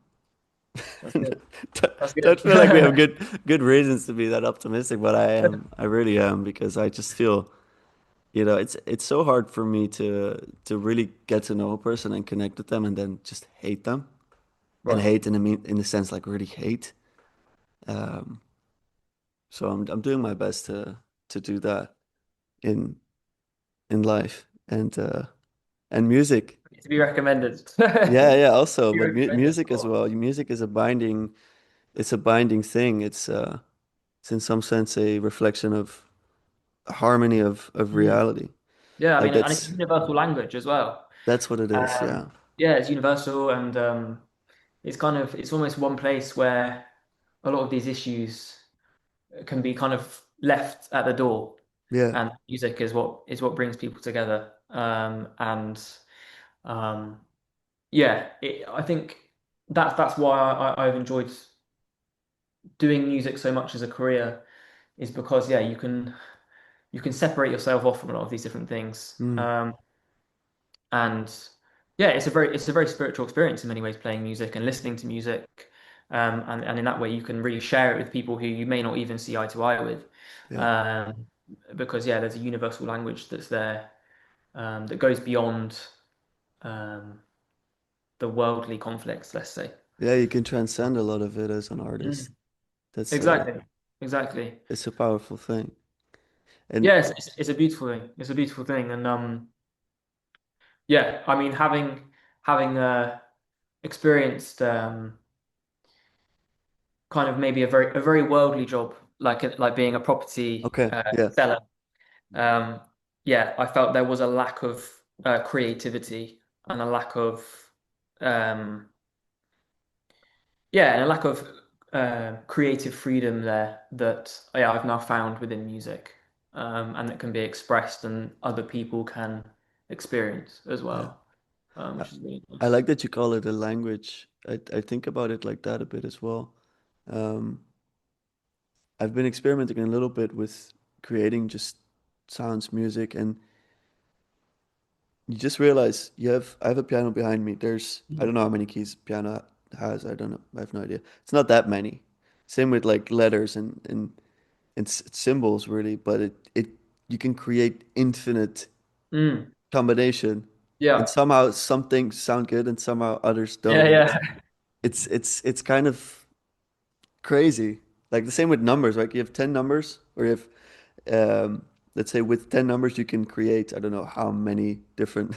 that's good. That's don't good. feel like we have good reasons to be that optimistic, but I am. I really am, because I just feel, it's so hard for me to really get to know a person and connect with them and then just hate them, and Right. hate in the sense like really hate. Um, so I'm doing my best to do that in life, and music. To be recommended. Yeah, yeah. Also, Be but recommended. music as Cool. well. Music is a binding. It's a binding thing. It's in some sense a reflection of harmony of Mm. reality. Yeah, I Like mean, and it's a universal language as well. that's what it is. Um, Yeah. yeah, it's universal, and it's kind of it's almost one place where a lot of these issues can be kind of left at the door, Yeah. and music is what brings people together. And um, yeah, I think that's why I've enjoyed doing music so much as a career, is because yeah, you can separate yourself off from a lot of these different things. Mm. And yeah, it's a very spiritual experience in many ways, playing music and listening to music. And in that way, you can really share it with people who you may not even see eye to eye with. Yeah. Um, because yeah, there's a universal language that's there, that goes beyond um, the worldly conflicts, let's say. Yeah, you can transcend a lot of it as an artist. Mm. That's Exactly. Exactly. it's a powerful thing. And Yes, it's a beautiful thing. It's a beautiful thing. And yeah, I mean, having experienced kind of maybe a very worldly job, like being a property okay, yeah, seller. Um, yeah, I felt there was a lack of creativity and a lack of um, yeah, and a lack of creative freedom there that yeah I've now found within music, and that can be expressed and other people can experience as yeah. well, I, which is really I nice. like that you call it a language. I think about it like that a bit as well. Um, I've been experimenting a little bit with creating just sounds, music, and you just realize I have a piano behind me. I don't know how many keys piano has. I don't know. I have no idea. It's not that many. Same with like letters and symbols really, but it you can create infinite Mm, combination and yeah, somehow some things sound good and somehow others yeah, don't. And yeah. it's kind of crazy. Like the same with numbers, right? You have 10 numbers or you have let's say with 10 numbers you can create I don't know how many different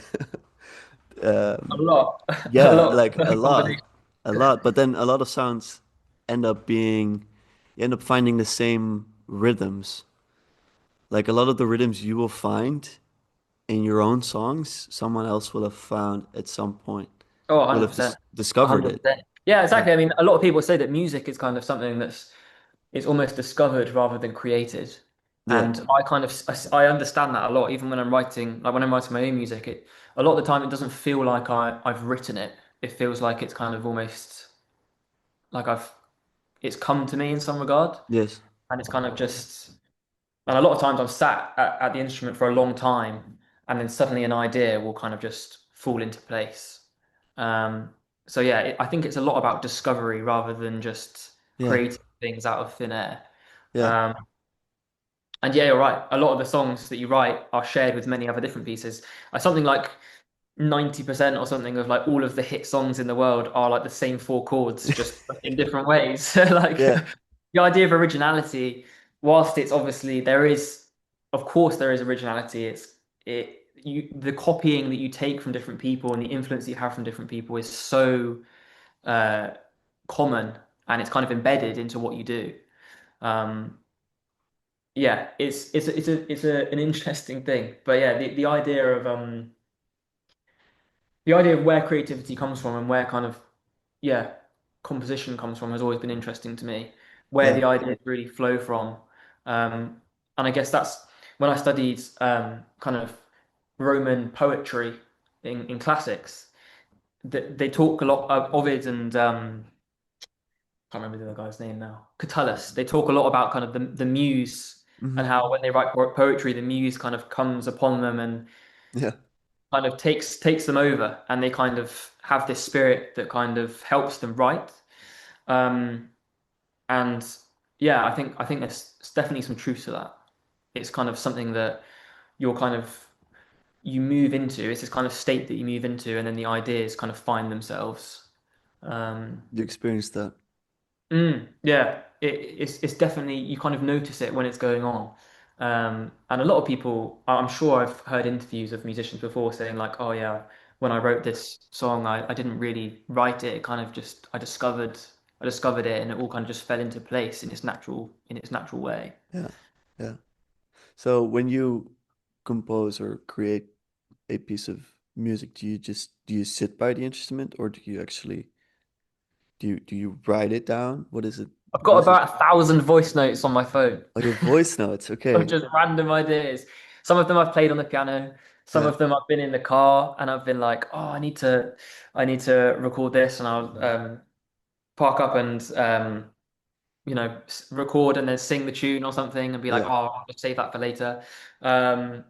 A um lot, a yeah, lot like a lot. combination. A lot, but then a lot of sounds end up being you end up finding the same rhythms. Like a lot of the rhythms you will find in your own songs, someone else will have found at some point, Oh, will have 100%. discovered it. 100%. Yeah, Yeah. exactly. I mean, a lot of people say that music is kind of something that's it's almost discovered rather than created. Yeah. And I kind of I understand that a lot, even when I'm writing, like when I'm writing my own music, a lot of the time it doesn't feel like I've written it. It feels like it's kind of almost like it's come to me in some regard. Yes. And it's kind of just and a lot of times I'm sat at the instrument for a long time, and then suddenly an idea will kind of just fall into place. So yeah, I think it's a lot about discovery rather than just Yeah. creating things out of thin air. Yeah. Um, and yeah, you're right. A lot of the songs that you write are shared with many other different pieces. Something like 90% or something of like all of the hit songs in the world are like the same four chords, just in different ways. Like Yeah. the idea of originality, whilst it's obviously there is, of course, there is originality. The copying that you take from different people and the influence that you have from different people is so uh, common, and it's kind of embedded into what you do. Um, yeah, it's an interesting thing, but yeah, the idea of the idea of where creativity comes from and where kind of yeah composition comes from has always been interesting to me. Where Yeah. the ideas really flow from, and I guess that's when I studied kind of Roman poetry in classics. They talk a lot of Ovid and can't remember the other guy's name now. Catullus. They talk a lot about kind of the muse and Hmm. how when they write poetry, the muse kind of comes upon them and Yeah. kind of takes them over, and they kind of have this spirit that kind of helps them write. Um, and yeah, I think there's definitely some truth to that. It's kind of something that you're kind of you move into. It's this kind of state that you move into, and then the ideas kind of find themselves. Um, You experienced that. yeah, it's definitely you kind of notice it when it's going on. And a lot of people, I'm sure I've heard interviews of musicians before saying like, "Oh yeah, when I wrote this song, I didn't really write it. It kind of just I discovered it, and it all kind of just fell into place in its natural way." Yeah. Yeah. So when you compose or create a piece of music? Do you sit by the instrument or do you actually do you write it down? What is it? I've What got is it? about 1,000 voice notes on my phone Oh, your voice notes. of Okay. just random ideas. Some of them I've played on the piano. Some Yeah. of them I've been in the car and I've been like, oh, I need to record this, and I'll park up and record and then sing the tune or something and be like, Yeah. oh, I'll just save that for later. Um,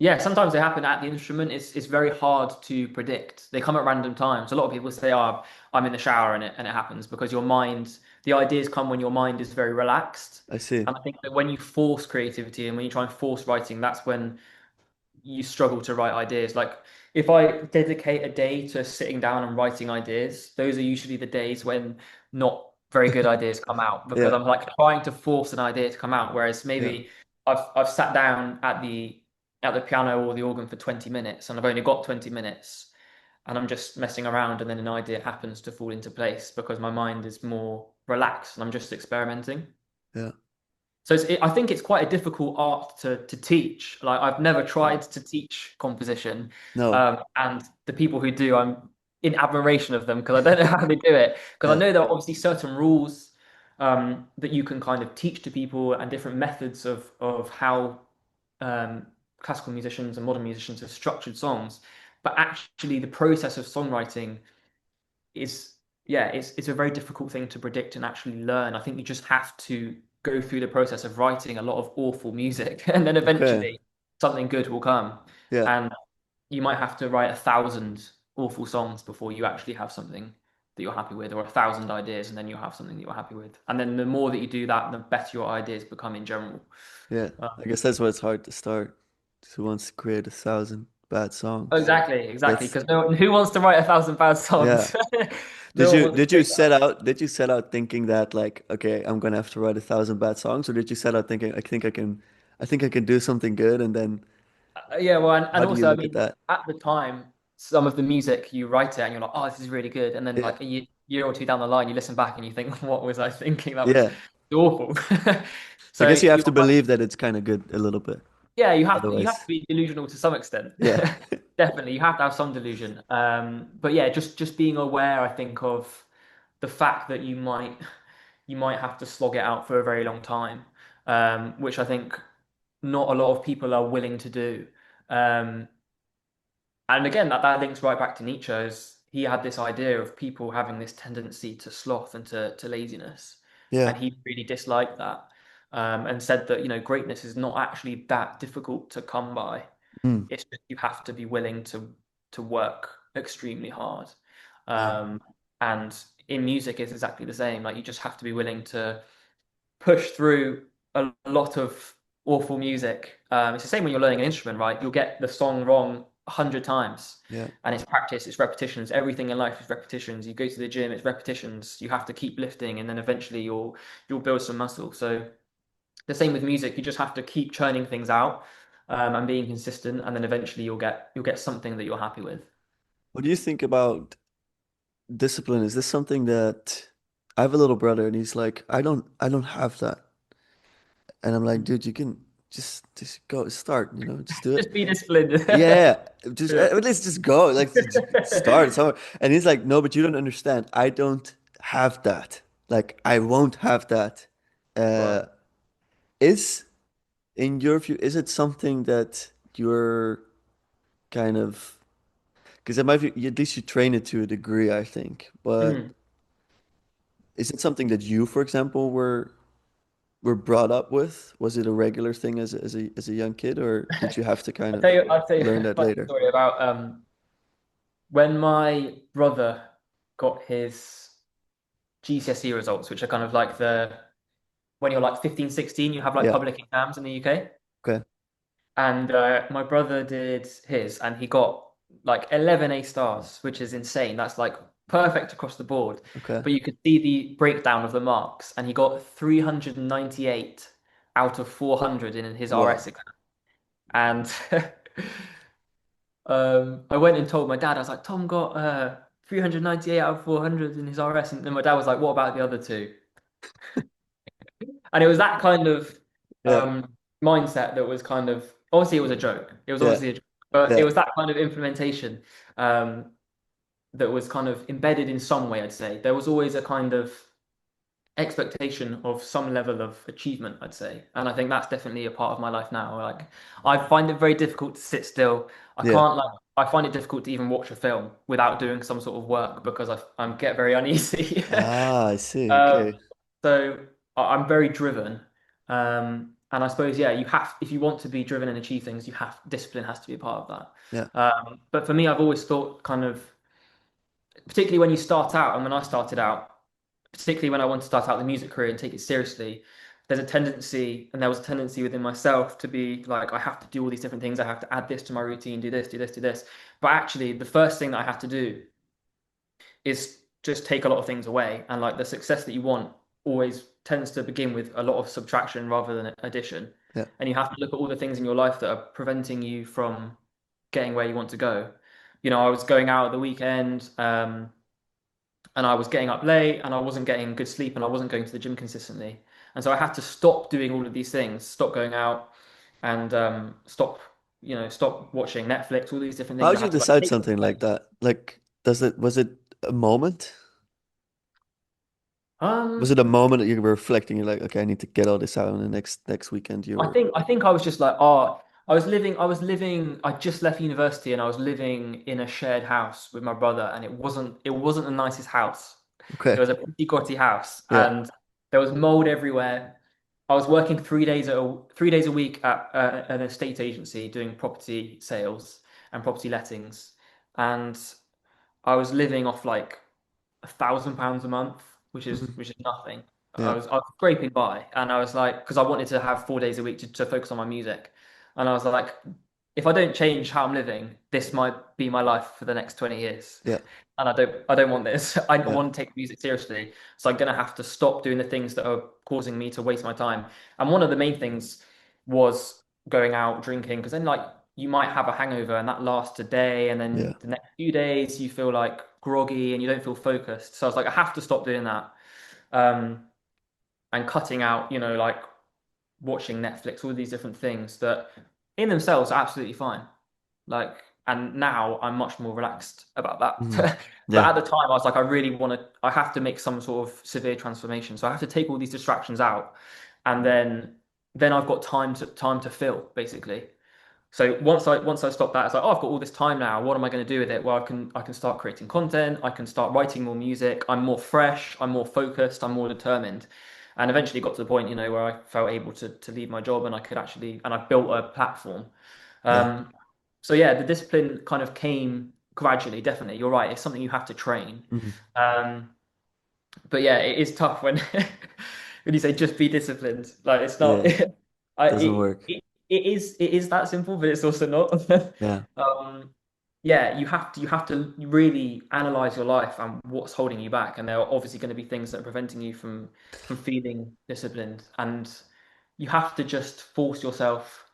Yeah, sometimes they happen at the instrument. It's very hard to predict. They come at random times. A lot of people say, "Oh, I'm in the shower," and it happens because the ideas come when your mind is very relaxed. I see. And I think that when you force creativity and when you try and force writing, that's when you struggle to write ideas. Like if I dedicate a day to sitting down and writing ideas, those are usually the days when not very good ideas come out because Yeah. I'm like trying to force an idea to come out. Whereas Yeah. maybe I've sat down at the piano or the organ for 20 minutes and I've only got 20 minutes and I'm just messing around and then an idea happens to fall into place because my mind is more relaxed and I'm just experimenting. Yeah. So I think it's quite a difficult art to teach. Like I've never Yeah. tried to teach composition, No. and the people who do, I'm in admiration of them because I don't know how they do it. Because I Yeah. know there are obviously certain rules that you can kind of teach to people and different methods of how um, classical musicians and modern musicians have structured songs. But actually, the process of songwriting is yeah, it's a very difficult thing to predict and actually learn. I think you just have to go through the process of writing a lot of awful music, and then Okay. eventually something good will come. Yeah. And you might have to write 1,000 awful songs before you actually have something that you're happy with, or 1,000 ideas, and then you'll have something that you're happy with. And then the more that you do that, the better your ideas become in general. Yeah. Uh, I guess that's why it's hard to start. Who wants to create 1,000 bad songs? exactly, That's because who wants to write 1,000 bad yeah. songs? No one wants to take that. Did you set out thinking that like, okay, I'm gonna have to write 1,000 bad songs, or did you set out thinking I think I can do something good, and then Yeah, well, how and do you also, I look at mean, that? at the time, some of the music you write it and you're like, oh, this is really good, and then Yeah. like year or two down the line, you listen back and you think, what was I thinking? That was Yeah. awful. I So guess you have you, to believe that it's kind of good a little bit. yeah, you have to Otherwise, be delusional to some extent. yeah. Definitely, you have to have some delusion. But yeah, just being aware, I think, of the fact that you might have to slog it out for a very long time, which I think not a lot of people are willing to do. Um, And again, that links right back to Nietzsche. As he had this idea of people having this tendency to sloth and to laziness, Yeah. and he really disliked that, and said that greatness is not actually that difficult to come by. Mm. It's just you have to be willing to work extremely hard, Yeah. um, and in music, it's exactly the same. Like you just have to be willing to push through a lot of awful music. It's the same when you're learning an instrument, right? You'll get the song wrong 100 times, Yeah. and it's practice, it's repetitions. Everything in life is repetitions. You go to the gym, it's repetitions. You have to keep lifting, and then eventually you'll build some muscle. So the same with music. You just have to keep churning things out, and being consistent, and then eventually you'll get something that you're happy with. What do you think about discipline? Is this something that I have a little brother and he's like, I don't have that. And I'm like, dude, you can just go start, just do it. Just be disciplined. Yeah, just Yeah. at least just go, like just start somewhere. And he's like, no, but you don't understand. I don't have that. Like I won't have that. Right. Uh, is in your view, is it something that you're kind of because it might be at least you train it to a degree, I think. But Mm. is it something that you, for example, were brought up with? Was it a regular thing as a young kid, or did you have to kind of I'll tell you learn a that funny later? story about when my brother got his GCSE results, which are kind of like the when you're like 15, 16, you have like Yeah. public exams in the UK. Okay. And my brother did his, and he got like 11 A stars, which is insane. That's like perfect across the board. Okay. But you could see the breakdown of the marks, and he got 398 out of 400 in his RS Whoa. exam. And I went and told my dad, I was like, Tom got 398 out of 400 in his RS. And then my dad was like, what about the other two? And it was that kind of Yeah. mindset that was kind of obviously it was a joke. It was Yeah. obviously a joke. But it Yeah. was that kind of implementation um, that was kind of embedded in some way, I'd say. There was always a kind of expectation of some level of achievement, I'd say. And I think that's definitely a part of my life now. Like I find it very difficult to sit still. I Yeah. can't like I find it difficult to even watch a film without doing some sort of work because I get very uneasy. Ah, I see. Um, Okay. so I'm very driven. And I suppose, yeah, you have, if you want to be driven and achieve things, discipline has to be a part of that. Yeah. But for me, I've always thought kind of, particularly when you start out, and when I started out, particularly when I want to start out the music career and take it seriously, there was a tendency within myself to be like, I have to do all these different things. I have to add this to my routine, do this, do this, do this. But actually, the first thing that I have to do is just take a lot of things away. And like the success that you want always tends to begin with a lot of subtraction rather than addition. Yeah. And you have to look at all the things in your life that are preventing you from getting where you want to go. You know, I was going out at the weekend, and I was getting up late and I wasn't getting good sleep and I wasn't going to the gym consistently. And so I had to stop doing all of these things, stop going out and stop watching Netflix, all these different How things. would I you had to like decide take them something away. like that? Like, was it a moment? Was Um, it a moment that you were reflecting? You're like, okay, I need to get all this out on the next weekend. You were I think I was just like, I was living, I just left university and I was living in a shared house with my brother and it wasn't the nicest house. It okay. was a pretty grotty house Yeah. and there was mold everywhere. I was working 3 days a week at an estate agency doing property sales and property lettings, and I was living off like £1,000 a month, Mhm. which is nothing. Yeah. I was scraping by, and I was like, because I wanted to have 4 days a week to focus on my music, and I was like, if I don't change how I'm living, this might be my life for the next 20 years. Yeah. And I don't want this. I Yeah. want to take music seriously. So I'm gonna have to stop doing the things that are causing me to waste my time. And one of the main things was going out drinking, because then like you might have a hangover and that lasts a day, and Yeah. then the next few days you feel like groggy and you don't feel focused. So I was like, I have to stop doing that. Um, and cutting out, like watching Netflix, all these different things that in themselves are absolutely fine. Like, and now I'm much more relaxed about Mhm. that. But Yeah. at the time, I was like, I have to make some sort of severe transformation. So I have to take all these distractions out, and then I've got time to fill, basically. So once I stop that, it's like, oh, I've got all this time now. What am I going to do with it? Well, I can start creating content. I can start writing more music. I'm more fresh. I'm more focused. I'm more determined. And eventually got to the point, where I felt able to leave my job and I built a platform. Yeah. Um, so yeah, the discipline kind of came gradually. Definitely, you're right. It's something you have to train. Mhm. Um, but yeah, it is tough when when you say just be disciplined. Like it's not. Yeah. I Doesn't work. it is that simple, but it's also not. Yeah. um, yeah, you have to really analyze your life and what's holding you back, and there are obviously going to be things that are preventing you from feeling disciplined, and you have to just force yourself,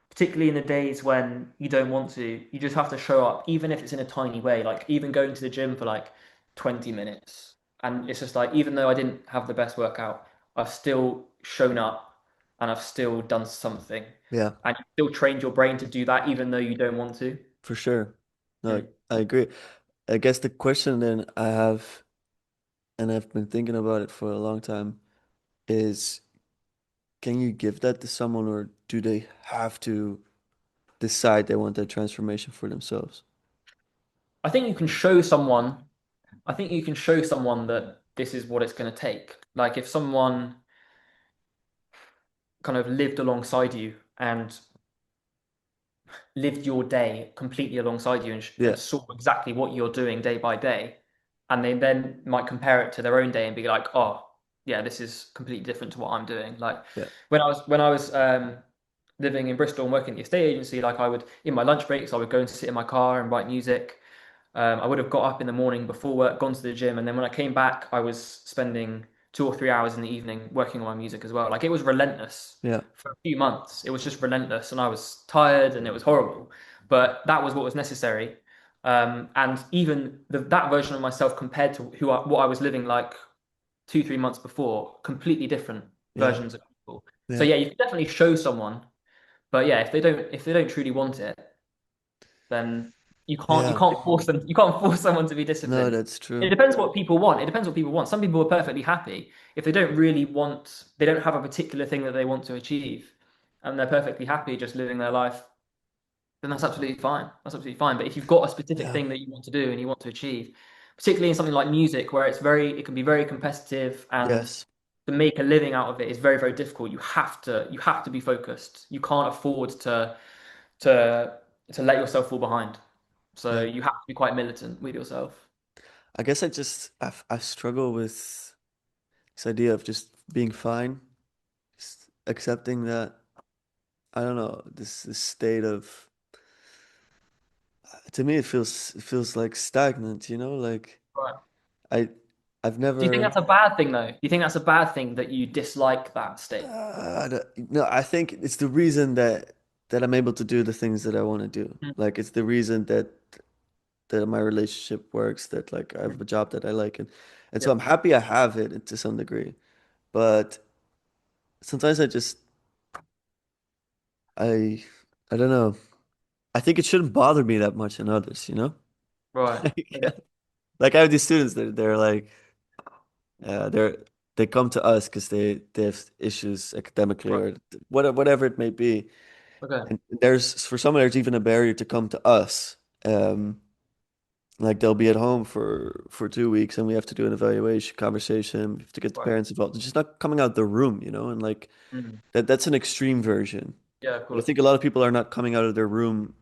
particularly in the days when you don't want to. You just have to show up, even if it's in a tiny way, like even going to the gym for like 20 minutes. And it's just like, even though I didn't have the best workout, I've still shown up and I've still done something. Yeah. And you still trained your brain to do that, even though you don't want to. For sure. No, Mm. I agree. I guess the question then I have, and I've been thinking about it for a long time, is can you give that to someone or do they have to decide they want that transformation for themselves? I think you can show someone, I think you can show someone that this is what it's going to take. Like if someone kind of lived alongside you and lived your day completely alongside you and Yeah. saw exactly what you're doing day by day, and they then might compare it to their own day and be like, oh, yeah, this is completely different to what I'm doing. Like Yeah. when I was living in Bristol and working at the estate agency, like I would in my lunch breaks, I would go and sit in my car and write music. I would have got up in the morning before work, gone to the gym, and then when I came back, I was spending 2 or 3 hours in the evening working on my music as well. Like it was relentless Yeah. for a few months. It was just relentless, and I was tired, and it was horrible. But that was what was necessary. And even that version of myself compared to what I was living like 2, 3 months before, completely different Yeah. versions of people. So Yeah. yeah, you can definitely show someone, but yeah, if they don't truly want it, then you Yeah. can't force them. You can't force someone to be No, disciplined. that's It true. depends what people want. It depends what people want. Some people are perfectly happy if they don't really want. They don't have a particular thing that they want to achieve, and they're perfectly happy just living their life. Then that's absolutely fine. That's absolutely fine. But if you've got a specific Yeah. thing that you want to do and you want to achieve, particularly in something like music, where it can be very competitive, and Yes. to make a living out of it is very, very difficult. You have to be focused. You can't afford to to let yourself fall behind. So Yeah. you have to be quite militant with yourself. I guess I struggle with this idea of just being fine, just accepting that I don't know, this state of to me it feels like stagnant, you know? Like Right. I I've Do you think never that's a bad thing, though? Do you think that's a bad thing that you dislike that state? no, I think it's the reason that I'm able to do the things that I want to do. Mm, Like it's the reason that my relationship works, that like I have mm. a job that I like and so Yeah. I'm happy I have it to some degree. But sometimes I I don't know. I think it shouldn't bother me that much in others, you know? Right. Okay. Like I have these students that they're like they're they come to us because they have issues academically Right. or whatever it may be. Okay. And there's for some there's even a barrier to come to us. Um, like they'll be at home for 2 weeks and we have to do an evaluation conversation. We have to get the Right. parents involved. They're just not coming out the room, you know, and like Mm. that's an extreme version. Yeah, of But I course. think a lot of people are not coming out of their room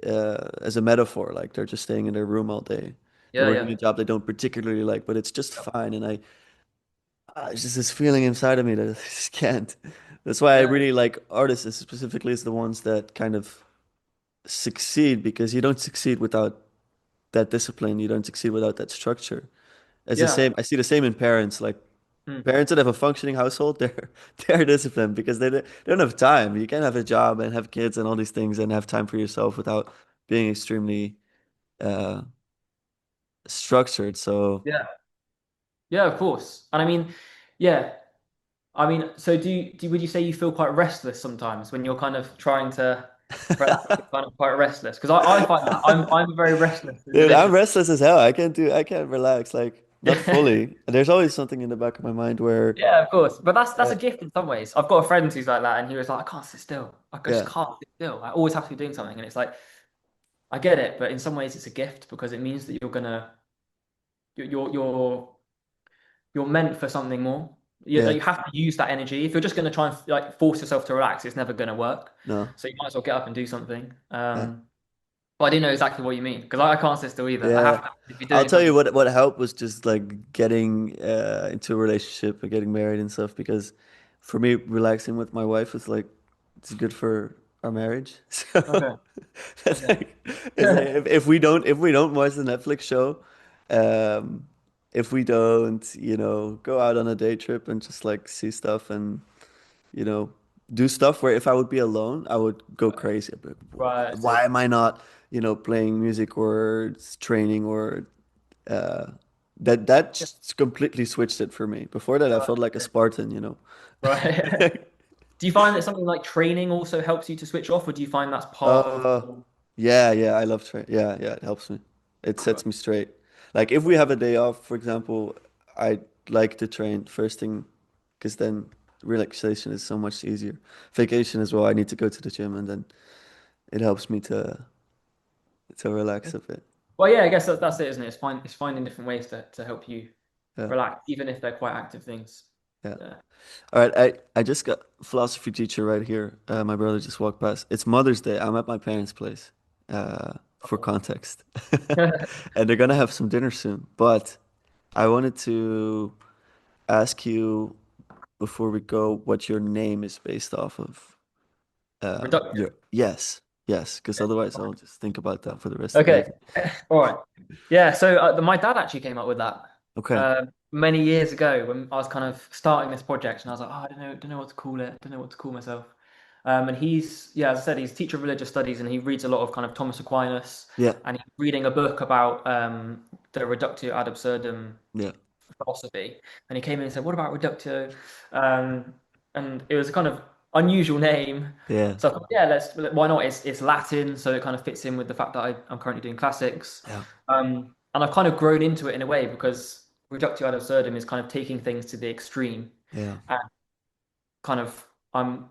as a metaphor. Like they're just staying in their room all day. They're Yeah, working a yeah. job they don't particularly like, but it's just Yeah. fine. And it's just this feeling inside of me that I just can't. That's why I Yeah. really like artists, specifically as the ones that kind of succeed, because you don't succeed without that discipline. You don't succeed without that structure. As the Yeah. same, I see the same in parents. Like Mm. parents that have a functioning household, they're disciplined because they don't have time. You can't have a job and have kids and all these things and have time for yourself without being extremely uh, structured. So Yeah. Yeah, of course. And I mean, yeah. I mean, so would you say you feel quite restless sometimes when you're kind of trying to relax and kind of quite restless? Because I find that I'm a very restless dude, I'm individual. restless as hell. I can't relax. Like not fully. There's always something in the back of my mind where, Yeah, of course. But that's uh, a gift in some ways. I've got a friend who's like that, and he was like, I can't sit still. I just yeah, can't sit still. I always have to be doing something. And it's like, I get it, but in some ways it's a gift because it means that you're you're you're, you're meant for something more. yeah, You have to use that energy. If you're just going to try and like force yourself to relax, it's never going to work. no, So you might as well get up and do something. yeah. But I didn't know exactly what you mean because I can't sit still either. I Yeah. have to be I'll doing tell you something. what helped was just like getting into a relationship and getting married and stuff because for me relaxing with my wife is like it's good for our marriage. So Okay. that's Okay. like if we don't watch the Netflix show, um if we don't, you know, go out on a day trip and just like see stuff and, you know, do stuff where if I would be alone, I would go crazy. But Right. I see. why am I not, you know, playing music or training or uh, that Yeah. just completely switched it for me. Before that, I Right. felt like a I see. Spartan, you know. Right. Do you find that something like training also helps you to switch off, or do you find that's part of? Uh, yeah, I love train. Yeah, it helps me. It Right. sets me straight. Like if we have a day off, for example, I like to train first thing because then relaxation is so much easier. Vacation as well, I need to go to the gym and then it helps me to relax a bit. Well, yeah, I guess that's it, isn't it? It's finding different ways to help you Yeah, relax, even if they're quite active things. yeah. Yeah. All right, I just got philosophy teacher right here. My brother just walked past. It's Mother's Day. I'm at my parents' place, for context, and they're gonna have some dinner soon. But I wanted to ask you before we go what your name is based off of. Reductio. Yes, because otherwise I'll just think about that for the rest of the Okay. evening. All right. Yeah. So my dad actually came up with that Okay. many years ago when I was kind of starting this project, and I was like, oh, don't know what to call it. Don't know what to call myself. And he's, yeah, as I said, he's a teacher of religious studies, and he reads a lot of kind of Thomas Aquinas, Yeah, and he's reading a book about the Reductio ad absurdum yeah, philosophy. And he came in and said, "What about Reductio?" Um, and it was kind of unusual name. Yeah, So I thought, yeah, let's why not? It's Latin, so it kind of fits in with the fact that I'm currently doing classics. yeah, And I've kind of grown into it in a way because Reductio ad absurdum is kind of taking things to the extreme. yeah, Kind of I'm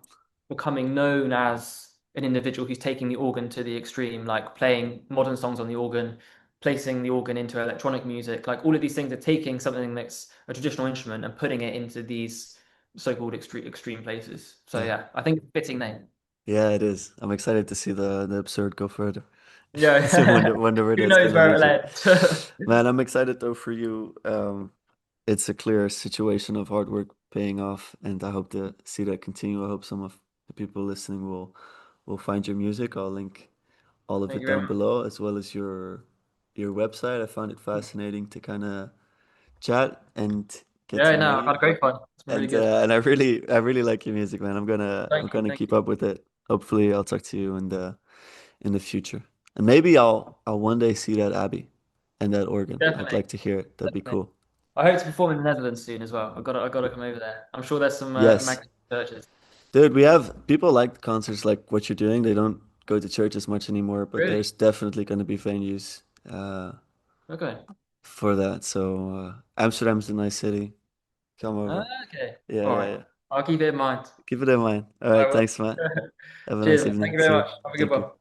becoming known as an individual who's taking the organ to the extreme, like playing modern songs on the organ, placing the organ into electronic music. Like all of these things are taking something that's a traditional instrument and putting it into these so-called extreme places. So yeah. yeah, I think it's a fitting name. Yeah, it is. I'm excited to see the absurd go further. So Yeah. wonder where Who that's knows gonna where lead it you. led? Man, I'm excited though for you. It's a clear situation of hard work paying off, and I hope to see that continue. I hope some of the people listening will find your music. I'll link all of Thank it you very down much. below, as well as your website. I found it fascinating to kind of chat and get to Yeah, know no, I've had you. a great fun. It's been really good. And I really like your music, man. I'm Thank you, gonna thank keep you. up with it. Hopefully, I'll talk to you in the future, and maybe I'll one day see that Abbey and that organ. I'd Definitely, like to hear it. That'd be definitely. cool. I hope to perform in the Netherlands soon as well. I got to come over there. I'm sure there's some Yes, magazine searches. dude. We have people like concerts like what you're doing. They don't go to church as much anymore, but Really? there's definitely gonna be venues Okay. for that. So Amsterdam's a nice city. Come over. Okay. Yeah, All yeah, right. yeah. I'll keep it in mind. Keep it in mind. All I right, will. thanks, man. Have a nice Cheers. Thank evening. you See very you. much. Have a good Thank you. one.